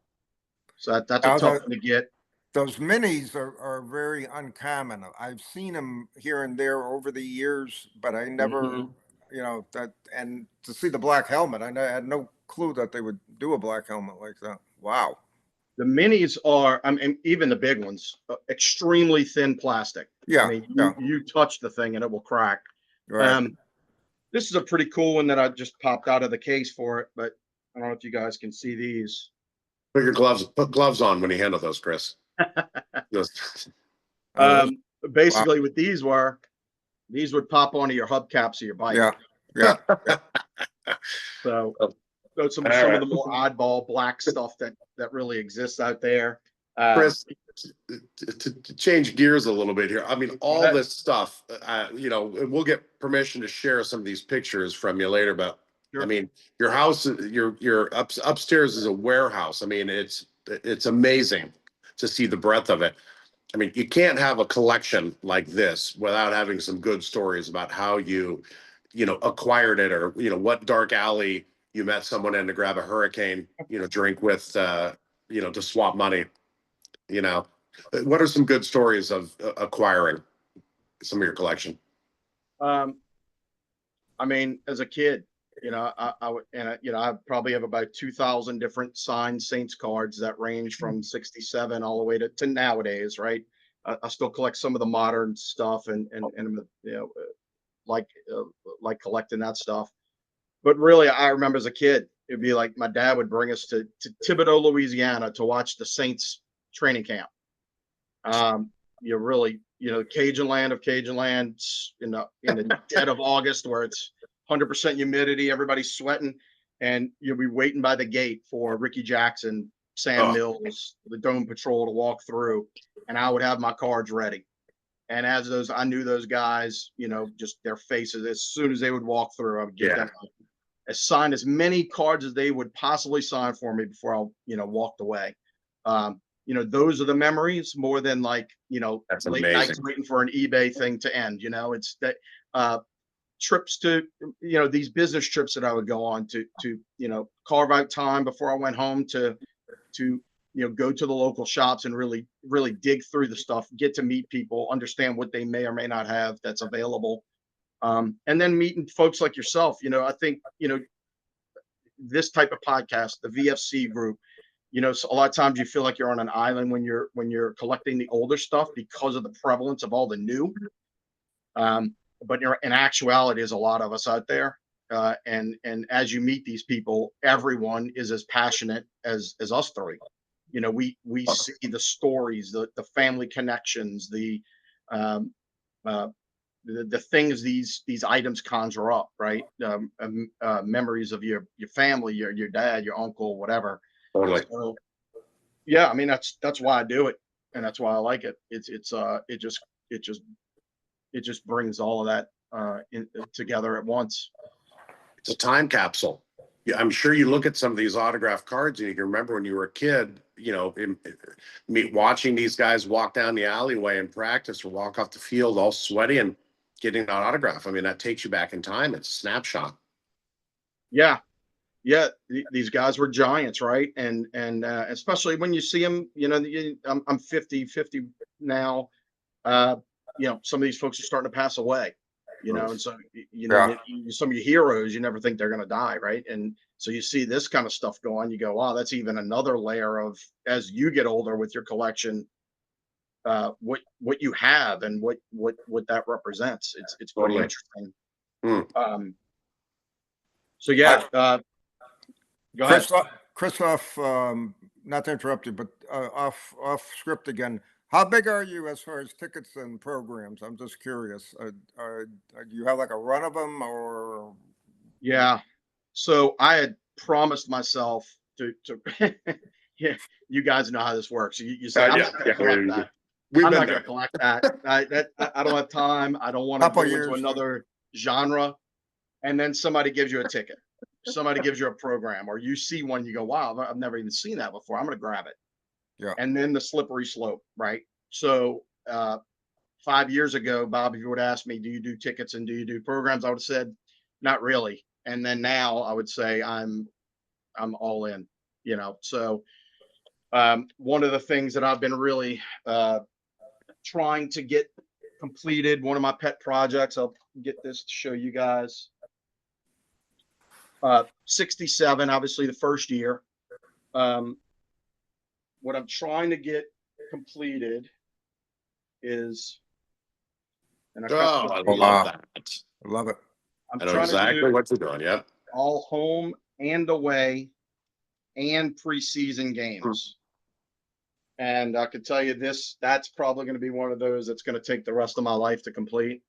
S3: So that's a tough one to get.
S1: Those minis are very uncommon. I've seen them here and there over the years, but I never, and to see the black helmet, I had no clue that they would do a black helmet like that. Wow.
S3: The minis are, even the big ones, extremely thin plastic.
S1: Yeah.
S3: You touch the thing and it will crack.
S1: Right.
S3: This is a pretty cool one that I just popped out of the case for it, but I don't know if you guys can see these.
S2: Put gloves on when you handle those, Chris.
S3: Basically what these would pop onto your hubcaps of your bike.
S1: Yeah.
S3: So some of the more oddball black stuff that really exists out there.
S2: Chris, to change gears a little bit here. All this stuff, we'll get permission to share some of these pictures from you later, but sure. Your house, your upstairs is a warehouse. It's amazing to see the breadth of it. You can't have a collection like this without having some good stories about how you acquired it, or, what dark alley you met someone in to grab a hurricane, drink with, to swap money. What are some good stories of acquiring some of your collection?
S3: As a kid, I probably have about 2,000 different signed Saints cards that range from 67 all the way to nowadays, right? I still collect some of the modern stuff and like collecting that stuff. But really, I remember as a kid, it'd be like my dad would bring us to Thibodaux, Louisiana to watch the Saints training camp. Cajun land of Cajun land in the dead of August, where it's 100% humidity, everybody's sweating, and you'll be waiting by the gate for Ricky Jackson, Sam Mills, the Dome Patrol to walk through, and I would have my cards ready. And I knew those guys, just their faces, as soon as they would walk through, I would get them sign as many cards as they would possibly sign for me before I, walked away. Those are the memories more than late nights waiting for an eBay thing to end. It's that trips to, these business trips that I would go on to carve out time before I went home to go to the local shops and really dig through the stuff, get to meet people, understand what they may or may not have that's available. And then meeting folks like yourself, I think, this type of podcast, the VFC group, so a lot of times you feel like you're on an island when you're collecting the older stuff because of the prevalence of all the new. But in actuality, there's a lot of us out there. And as you meet these people, everyone is as passionate as us three. We see the stories, the family connections, the things these items conjure up, right? Memories of your family, your dad, your uncle, whatever.
S2: Totally.
S3: So, that's why I do it, and that's why I like it. It just it just brings all of that together at once.
S2: It's a time capsule. Yeah, I'm sure you look at some of these autographed cards and you can remember when you were a kid, you know, watching these guys walk down the alleyway in practice or walk off the field all sweaty and getting that autograph. I mean, that takes you back in time. It's a snapshot.
S3: Yeah. Yeah. These guys were giants, right? And especially when you see them, you know, I'm 50 now. You know, some of these folks are starting to pass away, you know, and so, you know, some of your heroes, you never think they're going to die. Right. And so you see this kind of stuff go on, you go, wow, that's even another layer of, as you get older with your collection, what you have and what that represents. It's pretty interesting. So yeah, go ahead.
S1: Christoph, not to interrupt you, but off script again. How big are you as far as tickets and programs? I'm just curious. Do you have like a run of them or?
S3: Yeah. So I had promised myself to yeah, you guys know how this works. You say, I'm not going to collect that. I'm not going to collect that. I don't have time. I don't want to go into another genre. And then somebody gives you a ticket. Somebody gives you a program, or you see one, you go, wow, I've never even seen that before. I'm going to grab it.
S1: Yeah.
S3: And then the slippery slope, right? So 5 years ago, Bob, if you would ask me, do you do tickets and do you do programs? I would have said, not really. And then now I would say I'm all in, you know. So one of the things that I've been really trying to get completed, one of my pet projects, I'll get this to show you guys. 67, obviously the first year. What I'm trying to get completed is, and
S2: I love that.
S1: I love it.
S2: I know exactly what you're doing. Yeah.
S3: All home and away and preseason games. And I could tell you that's probably going to be one of those that's going to take the rest of my life to complete.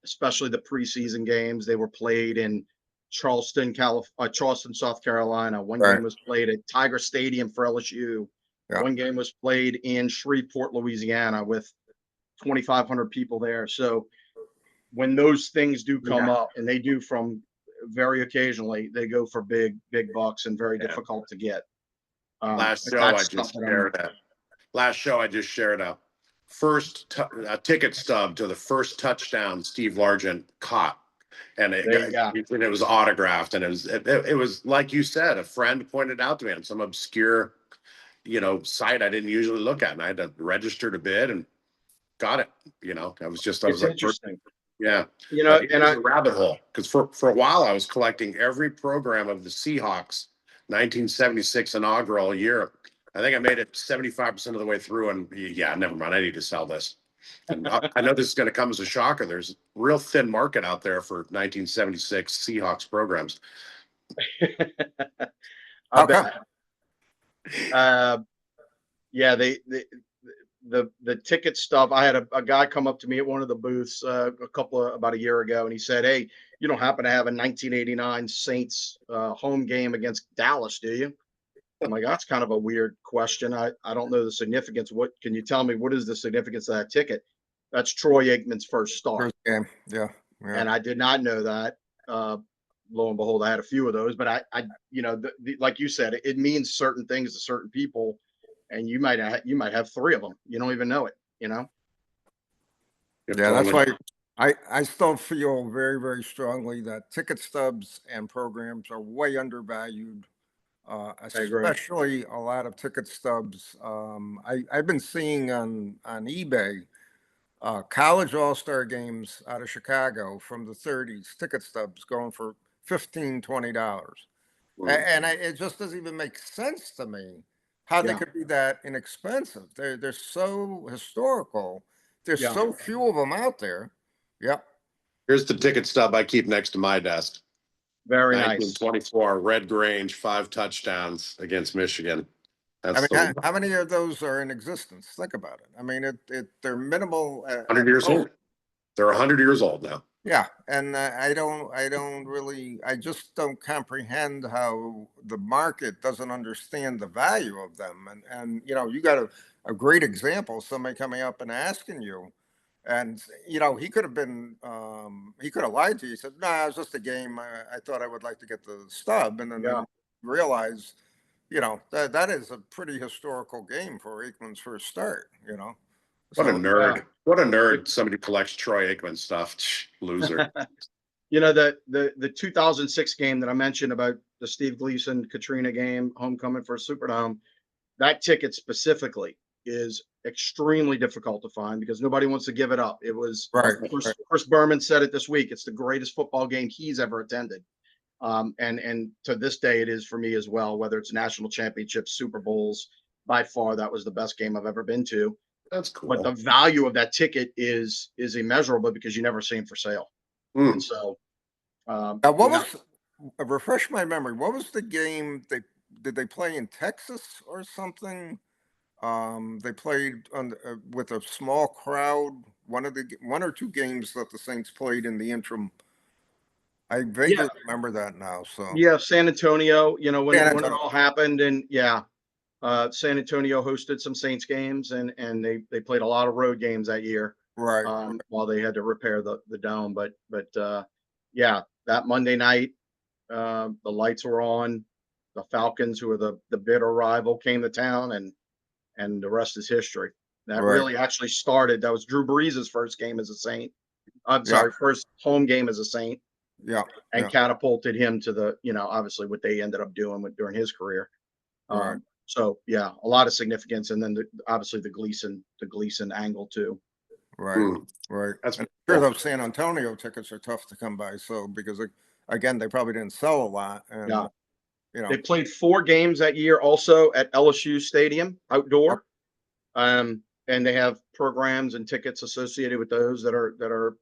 S3: Especially the preseason games. They were played in Charleston, South Carolina. One game was played at Tiger Stadium for LSU. Yeah. One game was played in Shreveport, Louisiana, with 2,500 people there. So when those things do come up, and they do from very occasionally, they go for big bucks and very difficult to get.
S2: Last show I just shared a first ticket stub to the first touchdown Steve Largent caught. And it was autographed, and it was like you said, a friend pointed out to me on some obscure, you know, site I didn't usually look at, and I had to register to bid and got it. You know, I was like,
S3: interesting.
S2: Yeah,
S3: you know,
S2: and a rabbit hole, because for a while I was collecting every program of the Seahawks 1976 inaugural year. I think I made it 75% of the way through, and yeah, never mind. I need to sell this. And I know this is going to come as a shocker. There's a real thin market out there for 1976 Seahawks programs.
S3: I bet. Yeah, the ticket stuff. I had a guy come up to me at one of the booths about a year ago, and he said, "Hey, you don't happen to have a 1989 Saints home game against Dallas, do you?" I'm like, that's kind of a weird question. I don't know the significance. What can you tell me? What is the significance of that ticket? That's Troy Aikman's first start.
S1: First game. Yeah.
S3: And I did not know that. Lo and behold, I had a few of those, but I you know, like you said, it means certain things to certain people, and you might have three of them. You don't even know it, you know?
S1: Yeah, that's why I still feel very, very strongly that ticket stubs and programs are way undervalued. Especially a lot of ticket stubs. I've been seeing on eBay college all-star games out of Chicago from the 30s, ticket stubs going for $15, $20. And it just doesn't even make sense to me how they could be that inexpensive. They're so historical. There's so few of them out there. Yep.
S2: Here's the ticket stub I keep next to my desk.
S3: Very nice.
S2: 1924 Red Grange, 5 touchdowns against Michigan.
S1: I mean, how many of those are in existence? Think about it. I mean, they're minimal.
S2: 100 years old. They're 100 years old now.
S1: Yeah, and I just don't comprehend how the market doesn't understand the value of them. And you know, you got to a great example, somebody coming up and asking you, and you know, he could have been, he could have lied to you. He said, "Nah, it was just a game. I thought I would like to get the stub," and then
S3: Yeah.
S1: they realize, you know, that is a pretty historical game for Aikman's first start. You know,
S2: What a
S1: so
S2: nerd. What a nerd. Somebody collects Troy Aikman stuff. Loser.
S3: You know, the 2006 game that I mentioned about the Steve Gleason Katrina game, homecoming for a Superdome, that ticket specifically is extremely difficult to find because nobody wants to give it up. It was
S1: right,
S3: Chris Berman said it this week. It's the greatest football game he's ever attended. And to this day, it is for me as well, whether it's national championships, Super Bowls, by far, that was the best game I've ever been to.
S2: That's cool.
S3: But the value of that ticket is immeasurable because you never see them for sale. And so,
S1: now, what was, refresh my memory, what was the game did they play in Texas or something? They played on with a small crowd. One or two games that the Saints played in the interim. I vaguely remember that now. So
S3: yeah, San Antonio, you know, when it all happened, and San Antonio hosted some Saints games, and they played a lot of road games that year,
S1: right.
S3: while they had to repair the dome. But yeah, that Monday night, the lights were on. The Falcons, who were the bitter rival, came to town, and the rest is history. That really actually started. That was Drew Brees' first game as a Saint. I'm sorry, first home game as a Saint.
S1: Yeah.
S3: And catapulted him to the, you know, obviously what they ended up doing during his career.
S1: Right.
S3: So yeah, a lot of significance, and then obviously the Gleason angle too.
S1: Right. Right.
S2: That's
S1: I'm sure those San Antonio tickets are tough to come by. So because again, they probably didn't sell a lot, and you know,
S3: they played 4 games that year also at LSU Stadium outdoor. And they have programs and tickets associated with those that are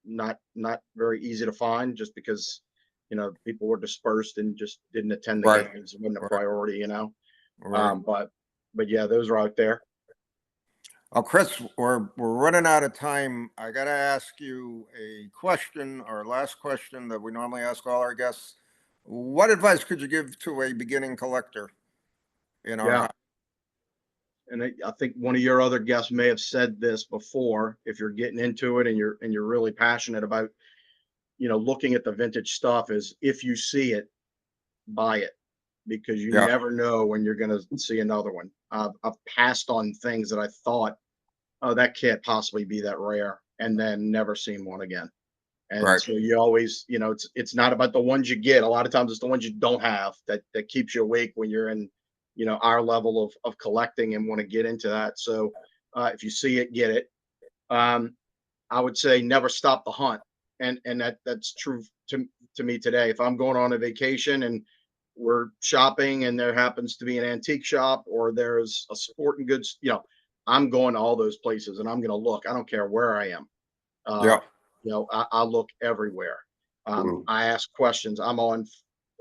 S3: not very easy to find, just because, you know, people were dispersed and just didn't attend the games. It wasn't a priority, you know. But yeah, those are out there.
S1: Oh, Kris, we're running out of time. I got to ask you a question, our last question that we normally ask all our guests. What advice could you give to a beginning collector? You know,
S3: and I think one of your other guests may have said this before. If you're getting into it and you're really passionate about, you know, looking at the vintage stuff, is if you see it, buy it, because you never know when you're going to see another one. I've passed on things that I thought, oh, that can't possibly be that rare, and then never seen one again. And so you always, you know, it's not about the ones you get. A lot of times it's the ones you don't have that keeps you awake when you're in, you know, our level of collecting and want to get into that. So if you see it, get it. I would say never stop the hunt. And that's true to me today. If I'm going on a vacation and we're shopping and there happens to be an antique shop or there's a sporting goods, you know, I'm going to all those places and I'm going to look. I don't care where I am. You know, I look everywhere. I ask questions. I'm on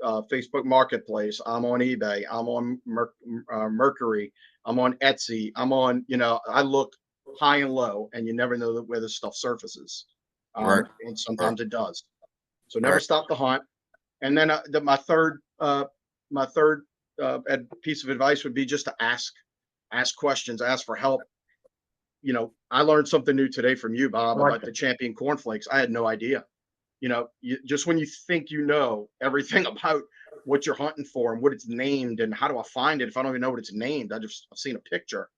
S3: Facebook Marketplace. I'm on eBay. I'm on Mercury. I'm on Etsy. I'm on, you know, I look high and low, and you never know where this stuff surfaces. And sometimes it does. So never stop the hunt. And then my third piece of advice would be just to ask questions, ask for help. You know, I learned something new today from you, Bob, about the champion cornflakes. I had no idea. You know, just when you think you know everything about what you're hunting for and what it's named and how do I find it if I don't even know what it's named. I've seen a picture.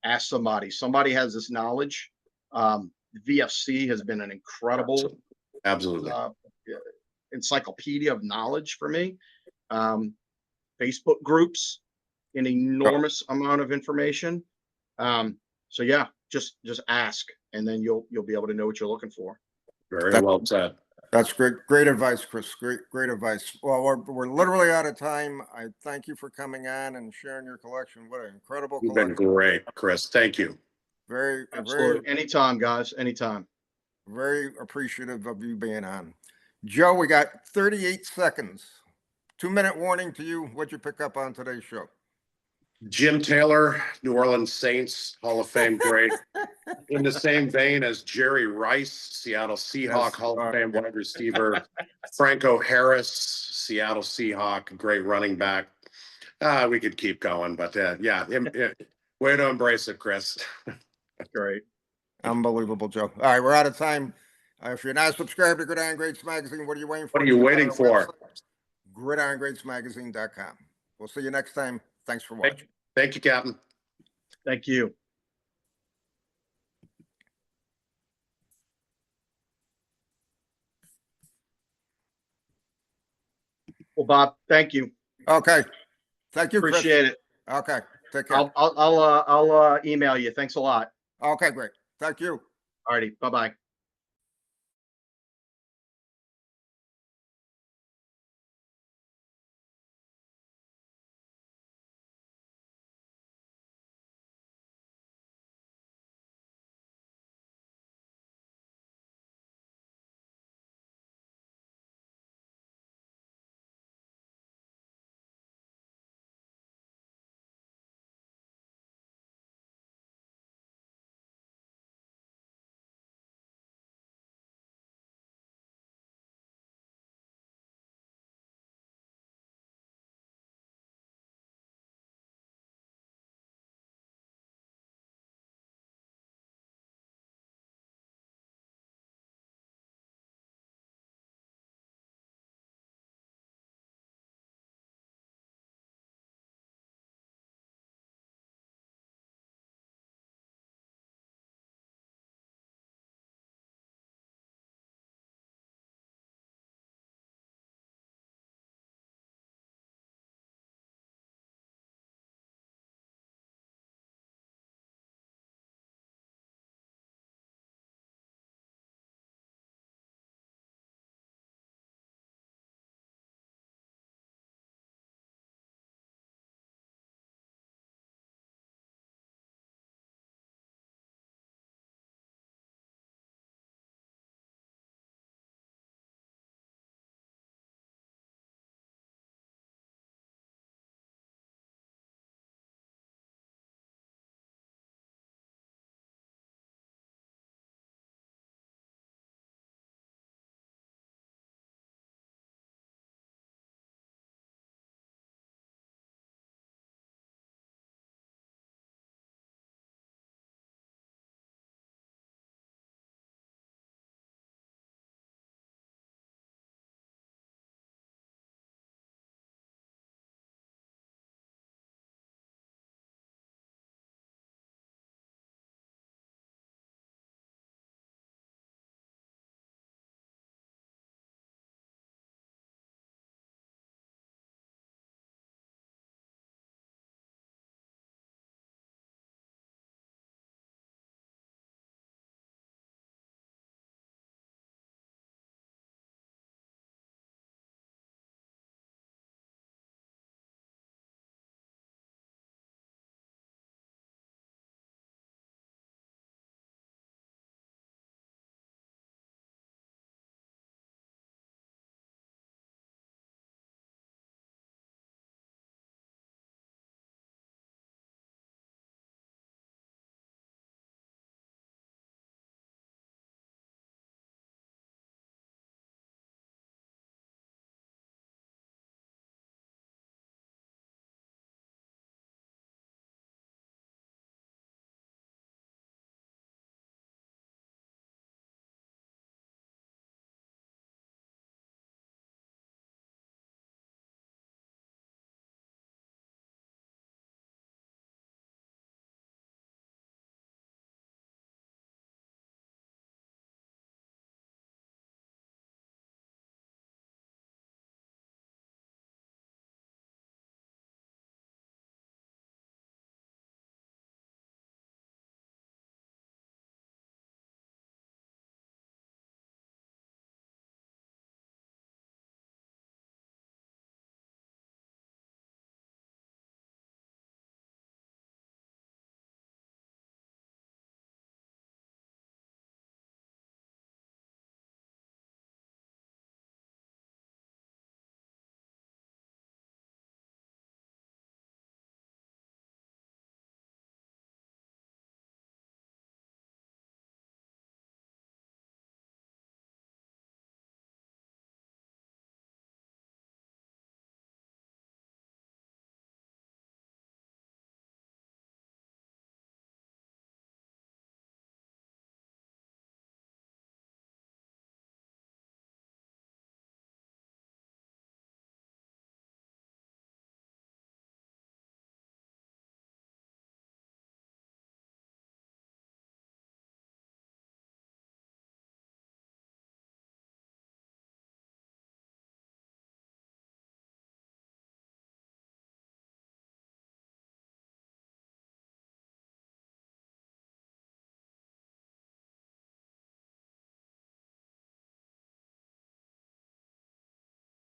S3: Ask somebody. Somebody has this knowledge. The VFC has been an incredible,
S2: absolutely
S3: encyclopedia of knowledge for me. Facebook groups, an enormous amount of information. So yeah, just ask, and then you'll be able to know what you're looking for.
S2: Very well said.
S1: That's great advice, Kris. Great advice. Well, we're literally out of time. I thank you for coming on and sharing your collection. What an incredible collection.
S2: You've been great, Kris. Thank you.
S3: Absolutely. Anytime, guys. Anytime.
S1: Very appreciative of you being on. Joe, we got 38 seconds. 2-minute warning to you. What'd you pick up on today's show?
S2: Jim Taylor, New Orleans Saints, Hall of Fame great. In the same vein as Jerry Rice, Seattle Seahawk, Hall of Fame wide receiver. Franco Harris, Seattle Seahawk, great running back. We could keep going, but Way to embrace it, Chris.
S3: Great.
S1: Unbelievable, Joe. All right, we're out of time. If you're not subscribed to Gridiron Greats Magazine, what are you waiting for?
S2: What are you waiting for?
S1: GridironGreatsMagazine.com. We'll see you next time. Thanks for watching.
S2: Thank you, Captain.
S3: Thank you. Well, Bob, thank you.
S1: Okay. Thank you, Chris.
S3: Appreciate it.
S1: Okay. Take care.
S3: I'll email you. Thanks a lot.
S1: Okay, great. Thank you.
S3: Alrighty. Bye-bye.